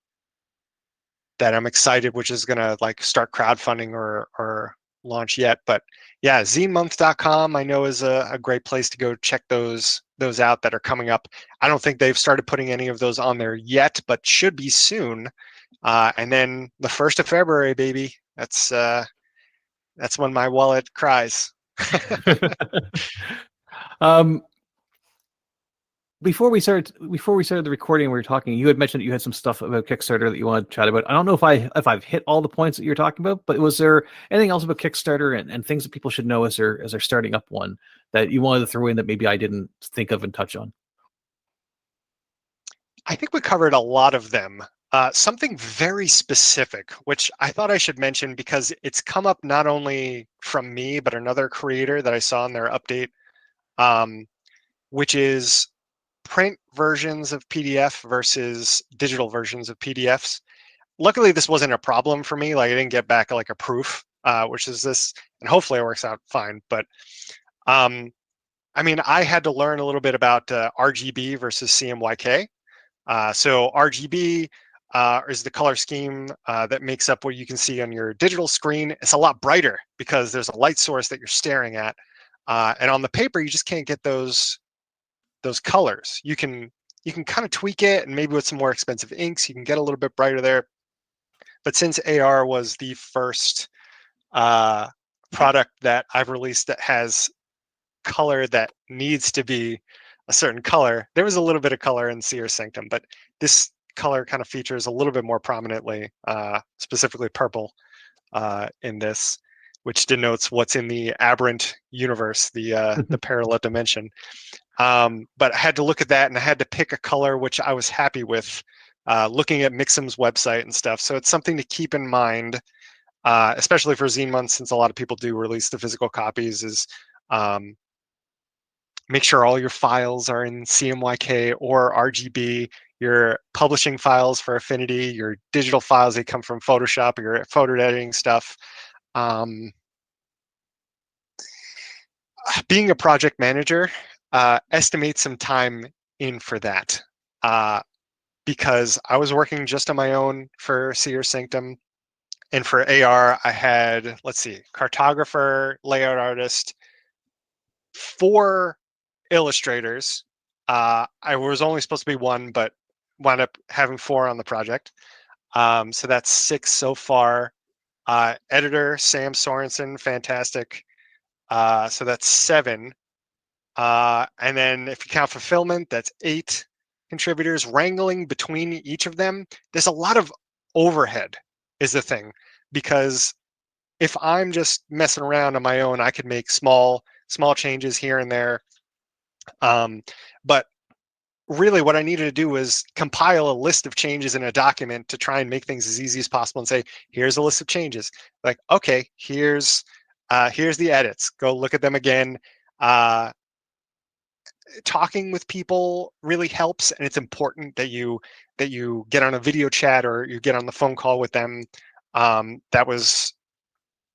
I'm excited, which is gonna like start crowdfunding or launch yet. But yeah, zinemonth.com I know is a great place to go check those out that are coming up. I don't think they've started putting any of those on there yet, but should be soon. And then the 1st of February, baby, that's when my wallet cries. Before we started the recording, we were talking. You had mentioned that you had some stuff about Kickstarter that you wanted to chat about. I don't know if I've hit all the points that you're talking about, but was there anything else about Kickstarter and things that people should know as they're starting up one that you wanted to throw in that maybe I didn't think of and touch on? I think we covered a lot of them. Something very specific, which I thought I should mention because it's come up not only from me, but another creator that I saw in their update, which is print versions of PDF versus digital versions of PDFs. Luckily, this wasn't a problem for me. Like I didn't get back like a proof, which is this, and hopefully it works out fine. But I mean, I had to learn a little bit about RGB versus CMYK. So RGB is the color scheme that makes up what you can see on your digital screen. It's a lot brighter because there's a light source that you're staring at. And on the paper, you just can't get those colors. You can kind of tweak it, and maybe with some more expensive inks, you can get a little bit brighter there. But since AR was the first product that I've released that has color that needs to be a certain color, there was a little bit of color in Seer Sanctum, but this color kind of features a little bit more prominently, specifically purple in this. which denotes what's in the aberrant universe, the parallel dimension. But I had to look at that, and I had to pick a color which I was happy with, looking at Mixam's website and stuff. So it's something to keep in mind, especially for Zine Month, since a lot of people do release the physical copies, is make sure all your files are in CMYK or RGB, your publishing files for Affinity, your digital files, they come from Photoshop or your photo editing stuff. Being a project manager, estimate some time in for that. Because I was working just on my own for Seer Sanctum. And for AR, I had, let's see, cartographer, layout artist, 4 illustrators. I was only supposed to be 1, but wound up having 4 on the project. So that's 6 so far. Editor, Sam Sorensen, fantastic. So that's 7. And then if you count fulfillment, that's 8 contributors. Wrangling between each of them, there's a lot of overhead is the thing, because if I'm just messing around on my own, I could make small changes here and there. But really what I needed to do was compile a list of changes in a document to try and make things as easy as possible and say, here's a list of changes. Like, okay, here's the edits. Go look at them again. Talking with people really helps, and it's important that you get on a video chat or you get on the phone call with them. That was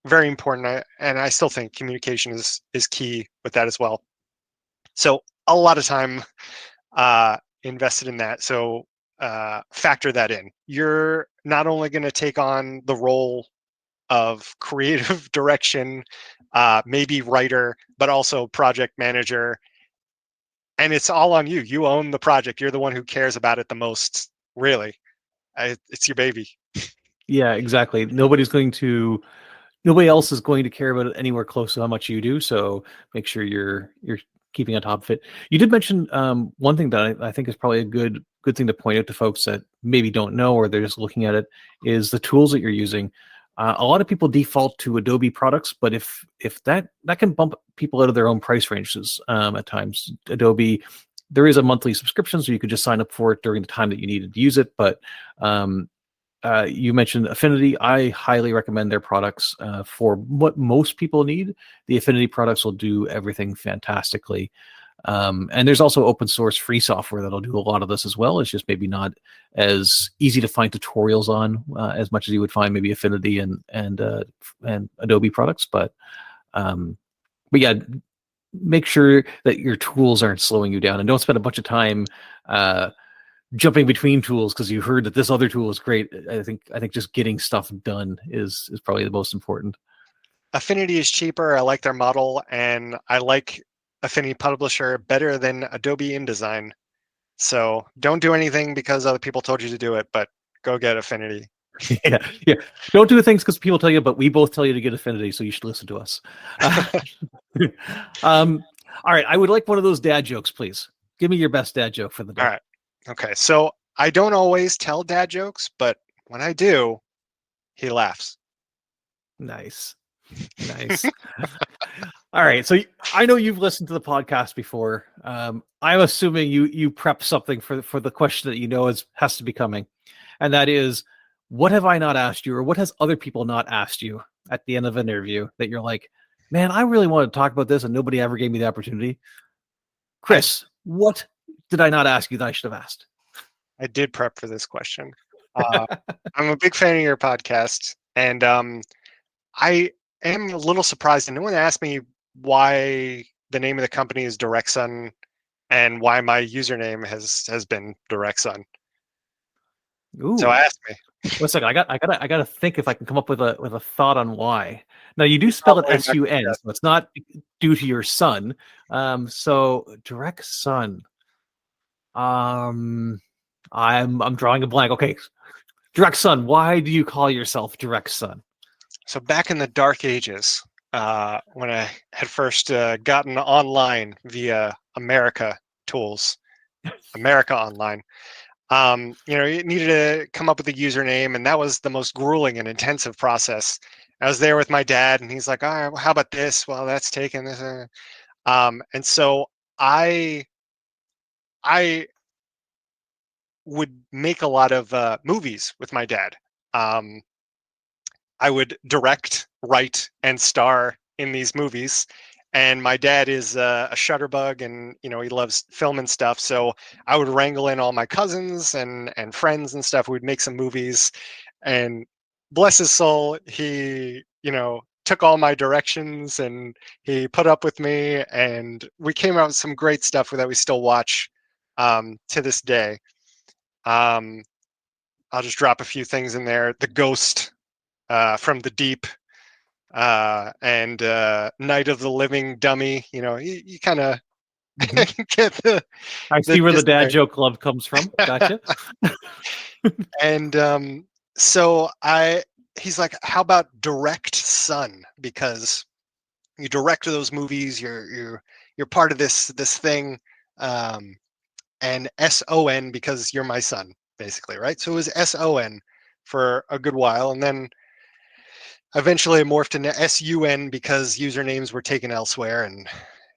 very important, and I still think communication is key with that as well. So a lot of time invested in that. So factor that in. You're not only going to take on the role of creative direction, maybe writer, but also project manager. And it's all on you. You own the project. You're the one who cares about it the most, really. It's your baby. Yeah, exactly. Nobody else is going to care about it anywhere close to how much you do. So make sure you're keeping on top of it. You did mention one thing that I think is probably a good thing to point out to folks that maybe don't know, or they're just looking at it, is the tools that you're using. A lot of people default to Adobe products, but if that can bump people out of their own price ranges at times. Adobe, there is a monthly subscription, so you could just sign up for it during the time that you needed to use it. But you mentioned Affinity. I highly recommend their products for what most people need. The Affinity products will do everything fantastically. And there's also open source free software that'll do a lot of this as well. It's just maybe not as easy to find tutorials on as much as you would find maybe Affinity and Adobe products. But yeah, make sure that your tools aren't slowing you down, and don't spend a bunch of time jumping between tools because you heard that this other tool is great. I think just getting stuff done is probably the most important. Affinity is cheaper. I like their model, and I like Affinity Publisher better than Adobe InDesign. So don't do anything because other people told you to do it, but go get Affinity. Yeah. Don't do things because people tell you, but we both tell you to get Affinity, so you should listen to us. All right, I would like one of those dad jokes, please. Give me your best dad joke for the day. All right. Okay, so I don't always tell dad jokes, but when I do, he laughs. Nice. All right, so I know you've listened to the podcast before. I'm assuming you prep something for the question that you know has to be coming, and that is, what have I not asked you, or what has other people not asked you at the end of an interview that you're like, man, I really wanted to talk about this and nobody ever gave me the opportunity? Chris, what did I not ask you that I should have asked? I did prep for this question. I'm a big fan of your podcast, and I am a little surprised. And no one asked me why the name of the company is Direct Sun and why my username has been Direct Sun. Ooh. So ask me. One second, I gotta think if I can come up with a thought on why. Now you do spell it S-U-N, so it's not due to your son. So Direct Sun. I'm drawing a blank. Okay, Direct Sun. Why do you call yourself Direct Sun? So back in the dark ages, when I had first gotten online via America Tools, America Online, you needed to come up with a username, and that was the most grueling and intensive process. I was there with my dad, and he's like, "All right, well, how about this? Well, that's taken this." And so I would make a lot of movies with my dad. Um, I would direct, write, and star in these movies. And my dad is a shutterbug, and he loves film and stuff. So I would wrangle in all my cousins and friends and stuff. We'd make some movies, and bless his soul, he took all my directions and he put up with me, and we came out with some great stuff that we still watch to this day. I'll just drop a few things in there. The Ghost from the Deep, and Night of the Living Dummy. You kind of get the. I see where the gist dad there. joke love comes from. Gotcha. And so he's like, "How about direct, son? Because you direct those movies. You're part of this thing." And SON because you're my son, basically, right? So it was SON for a good while, and then eventually it morphed into SUN because usernames were taken elsewhere, and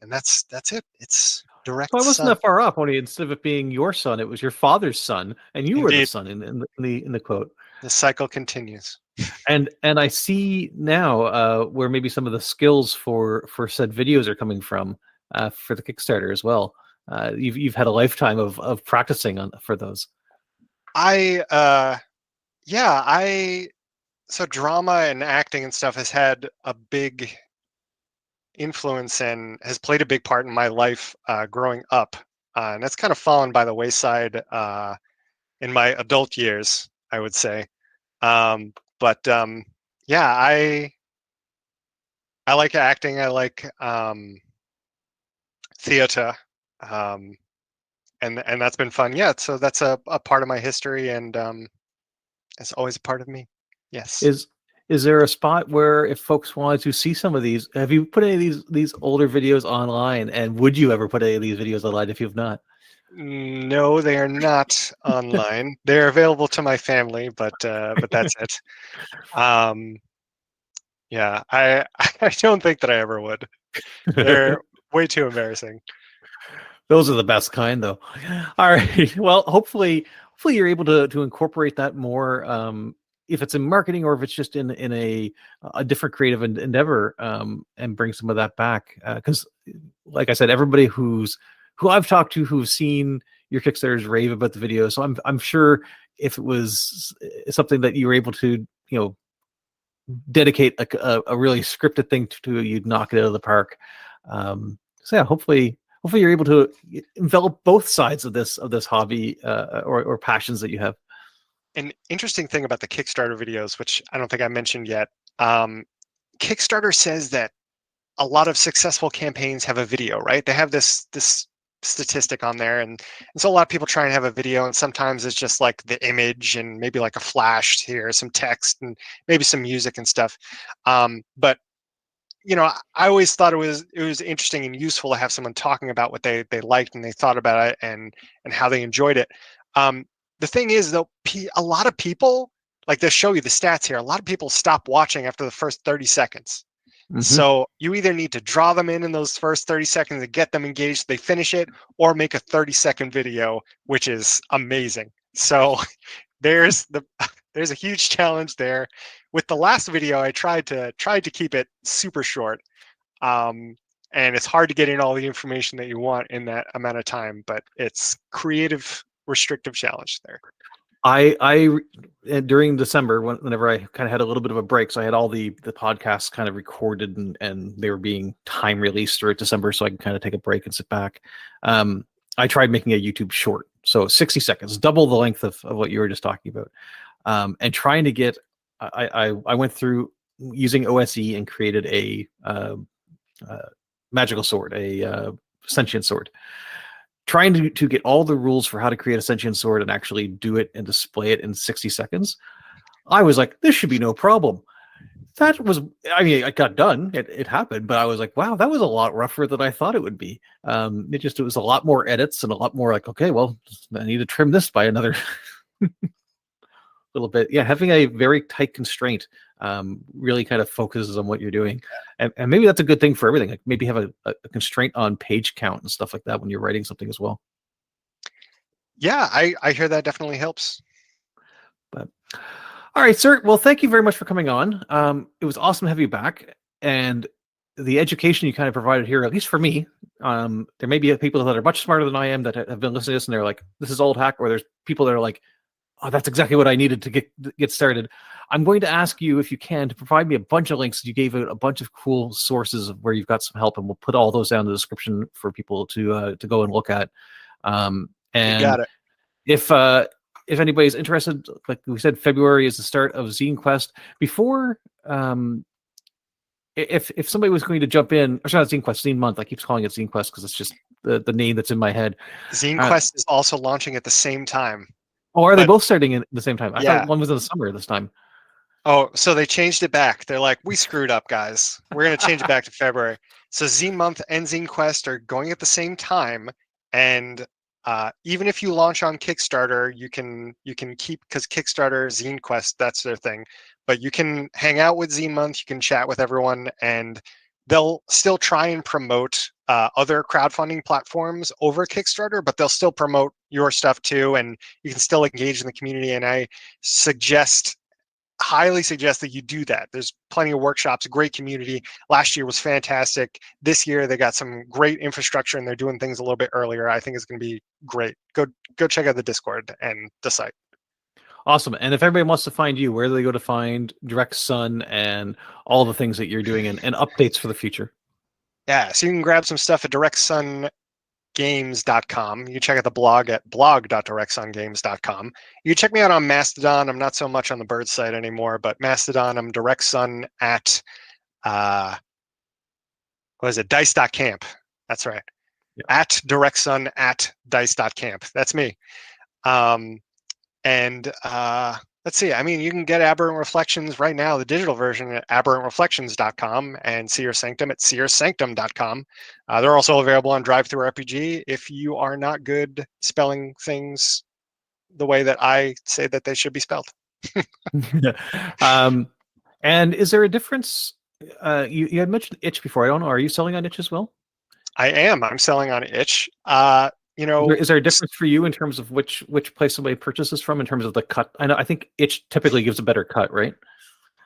that's it. It's direct. Well, I wasn't son. that far off. Only instead of it being your son, it was your father's son, and you were the Indeed. son in the quote. The cycle continues. And I see now where maybe some of the skills for said videos are coming from for the Kickstarter as well. You've had a lifetime of practicing for those. So drama and acting and stuff has had a big influence and has played a big part in my life growing up, and that's kind of fallen by the wayside in my adult years, I would say. But I like acting. I like theater, and that's been fun. Yeah, so that's a part of my history, and it's always a part of me. Yes. Is there a spot where if folks wanted to see some of these, have you put any of these older videos online, and would you ever put any of these videos online if you've not? No, they are not online. They're available to my family, but that's it. Yeah, I don't think that I ever would. They're way too embarrassing. Those are the best kind, though. All right. Well, hopefully you're able to incorporate that more, if it's in marketing or if it's just in a different creative endeavor, and bring some of that back. Because, like I said, everybody who I've talked to who've seen your Kickstarters rave about the video. So I'm sure if it was something that you were able to dedicate a really scripted thing to, you'd knock it out of the park. So yeah, hopefully you're able to envelop both sides of this hobby or passions that you have. An interesting thing about the Kickstarter videos, which I don't think I mentioned yet, Kickstarter says that a lot of successful campaigns have a video, right? They have this statistic on there, and so a lot of people try and have a video, and sometimes it's just like the image and maybe like a flash here, some text, and maybe some music and stuff. But I always thought it was interesting and useful to have someone talking about what they liked and they thought about it and how they enjoyed it. The thing is, though, a lot of people, like they'll show you the stats here, a lot of people stop watching after the first 30 seconds. Mm-hmm. So you either need to draw them in those first 30 seconds and get them engaged, they finish it, or make a 30-second video, which is amazing. So there's a huge challenge there. With the last video, I tried to keep it super short. And it's hard to get in all the information that you want in that amount of time, but it's creative, restrictive challenge there. I during December, whenever I kind of had a little bit of a break, so I had all the podcasts kind of recorded and they were being time released throughout December, so I can kind of take a break and sit back. I tried making a YouTube short, so 60 seconds, double the length of what you were just talking about, and trying to get. I went through using OSE and created a magical sword, a sentient sword. Trying to get all the rules for how to create a sentient sword and actually do it and display it in 60 seconds. I was like, this should be no problem. It got done. It happened, but I was like, wow, that was a lot rougher than I thought it would be. It was a lot more edits and a lot more like, okay, well, I need to trim this by another little bit. Yeah, having a very tight constraint really kind of focuses on what you're doing, and maybe that's a good thing for everything. Like maybe have a constraint on page count and stuff like that when you're writing something as well. Yeah, I hear that definitely helps. But all right, sir. Well, thank you very much for coming on. It was awesome to have you back, and the education you kind of provided here, at least for me, there may be people that are much smarter than I am that have been listening to this, and they're like, "This is old hack," or there's people that are like, "Oh, that's exactly what I needed to get started." I'm going to ask you, if you can, to provide me a bunch of links. You gave out a bunch of cool sources of where you've got some help, and we'll put all those down in the description for people to go and look at. You And got it. if anybody's interested, like we said, February is the start of Zine Quest. Before, if somebody was going to jump in, or not Zine Quest, Zine Month, I keep calling it Zine Quest because it's just the name that's in my head. Zine Quest is also launching at the same time. Oh, are they both starting at the same time? I Yeah. thought one was in the summer this time. Oh, so they changed it back. They're like, we screwed up, guys. We're going to change it back to February. So Zine Month and Zine Quest are going at the same time, and even if you launch on Kickstarter, you can keep, because Kickstarter, Zine Quest, that's their thing. But you can hang out with Zine Month. You can chat with everyone, and they'll still try and promote other crowdfunding platforms over Kickstarter, but they'll still promote your stuff too, and you can still engage in the community. And I highly suggest that you do that. There's plenty of workshops, a great community. Last year was fantastic. This year they got some great infrastructure, and they're doing things a little bit earlier. I think it's going to be great. Go check out the Discord and the site. Awesome. And if everybody wants to find you, where do they go to find Direct Sun and all the things that you're doing and updates for the future? Yeah, so you can grab some stuff at directsungames.com. You check out the blog at blog.directsungames.com. You check me out on Mastodon. I'm not so much on the Bird site anymore, but Mastodon, I'm directsun at dice.camp. That's right. Yeah. At directsun at dice.camp. That's me. Let's see. I mean, you can get Aberrant Reflections right now, the digital version, at aberrantreflections.com, and Seer Sanctum at seersanctum.com. They're also available on DriveThruRPG if you are not good spelling things the way that I say that they should be spelled. And is there a difference? You had mentioned itch before. I don't know. Are you selling on itch as well? I am. I'm selling on itch. Is there a difference for you in terms of which place somebody purchases from in terms of the cut? I think itch typically gives a better cut, right?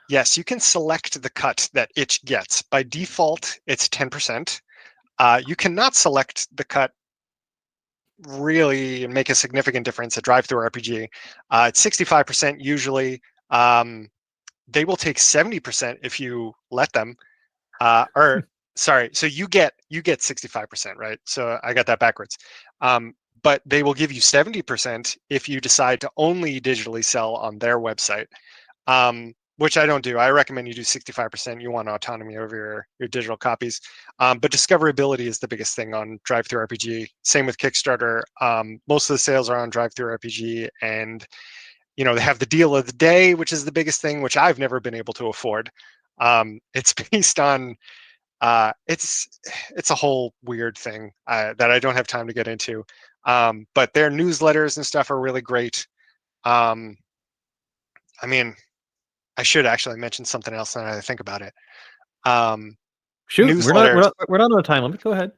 Yes, you can select the cut that itch gets. By default, it's 10%. You cannot select the cut really and make a significant difference at DriveThruRPG. It's 65% usually. They will take 70% if you let them. Sorry, so you get 65%, right? So I got that backwards. But they will give you 70% if you decide to only digitally sell on their website, which I don't do. I recommend you do 65%. You want autonomy over your digital copies. But discoverability is the biggest thing on DriveThruRPG. Same with Kickstarter. Most of the sales are on DriveThruRPG, and they have the deal of the day, which is the biggest thing, which I've never been able to afford. It's based on it's a whole weird thing that I don't have time to get into. But their newsletters and stuff are really great. I mean, I should actually mention something else now that I think about it. Shoot, we're not on a time limit. Go ahead.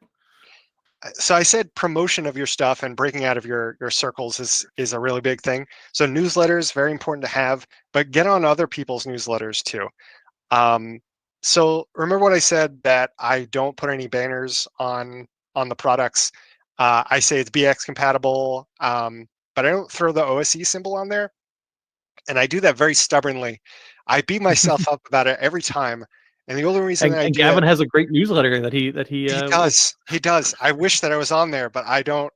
So I said promotion of your stuff and breaking out of your circles is a really big thing. So newsletters, very important to have, but get on other people's newsletters too. So remember what I said, that I don't put any banners on the products. I say it's BX compatible, but I don't throw the OSE symbol on there. And I do that very stubbornly. I beat myself up about it every time. And the only reason and Gavin has a great newsletter that he does. He does. I wish that I was on there, but I don't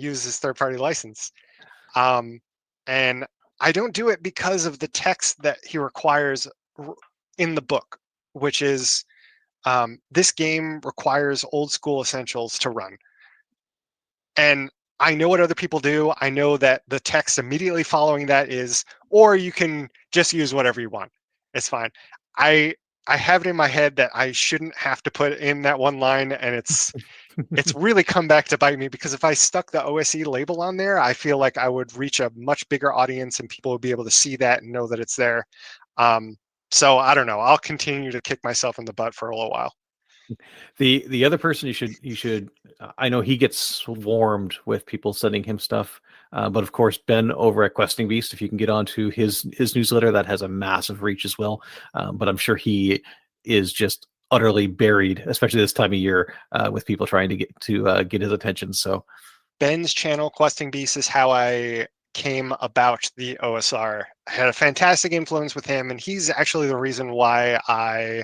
use his third-party license. And I don't do it because of the text that he requires in the book, which is this game requires old school essentials to run. And I know what other people do. I know that the text immediately following that is, or you can just use whatever you want. It's fine. I have it in my head that I shouldn't have to put in that one line, and it's really come back to bite me, because if I stuck the OSE label on there, I feel like I would reach a much bigger audience and people would be able to see that and know that it's there. So I don't know. I'll continue to kick myself in the butt for a little while. The other person you should I know he gets swarmed with people sending him stuff, but of course Ben over at Questing Beast, if you can get onto his newsletter, that has a massive reach as well. But I'm sure he is just utterly buried, especially this time of year, with people trying to get his attention. So Ben's channel, Questing Beast, is how I came about the OSR. I had a fantastic influence with him, and he's actually the reason why I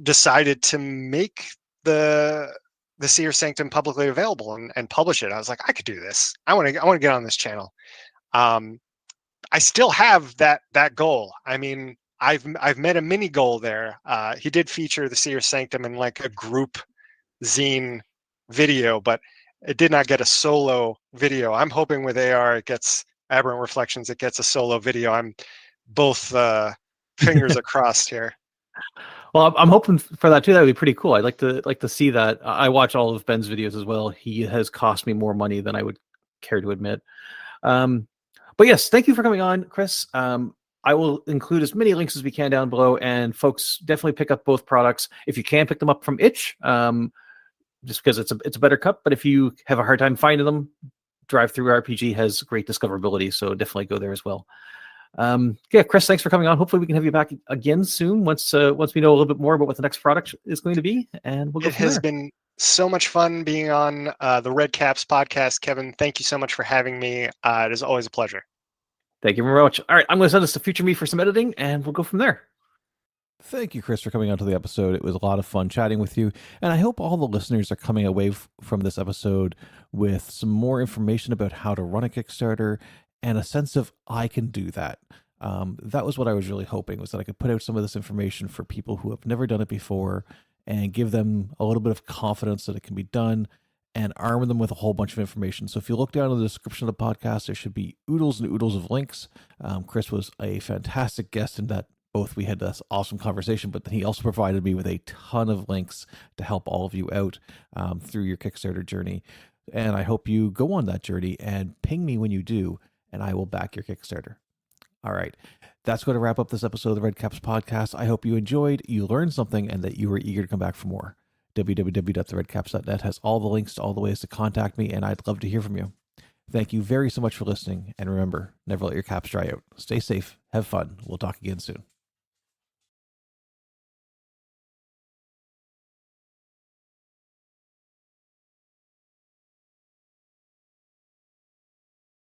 decided to make the Seer Sanctum publicly available and publish it. I was like, I could do this. I want to get on this channel. I still have that goal. I mean, I've met a mini goal there. He did feature the Seer Sanctum in like a group zine video, but it did not get a solo video. I'm hoping with AR it gets Aberrant Reflections, it gets a solo video. I'm both fingers crossed here. Well, I'm hoping for that too. That would be pretty cool. I'd like to see that. I watch all of Ben's videos as well. He has cost me more money than I would care to admit. But yes, thank you for coming on, Chris. I will include as many links as we can down below, and folks, definitely pick up both products if you can pick them up from Itch, just because it's a better cup. But if you have a hard time finding them, Drive Through RPG has great discoverability, so definitely go there as well. Yeah, Chris, thanks for coming on. Hopefully we can have you back again soon once we know a little bit more about what the next product is going to be, and we'll go from there. It has been so much fun being on the Redcaps podcast, Kevin. Thank you so much for having me. It is always a pleasure. Thank you very much. All right, I'm going to send this to Future Me for some editing, and we'll go from there. Thank you, Chris, for coming onto the episode. It was a lot of fun chatting with you, and I hope all the listeners are coming away from this episode with some more information about how to run a Kickstarter and a sense of, I can do that. That was what I was really hoping, was that I could put out some of this information for people who have never done it before and give them a little bit of confidence that it can be done and arm them with a whole bunch of information. So if you look down in the description of the podcast, there should be oodles and oodles of links. Chris was a fantastic guest in that both we had this awesome conversation, but then he also provided me with a ton of links to help all of you out through your Kickstarter journey. And I hope you go on that journey and ping me when you do, and I will back your Kickstarter. All right. That's going to wrap up this episode of the Redcaps Podcast. I hope you enjoyed, you learned something, and that you were eager to come back for more. www.theredcaps.net has all the links to all the ways to contact me, and I'd love to hear from you. Thank you very so much for listening, and remember, never let your caps dry out. Stay safe, have fun. We'll talk again soon.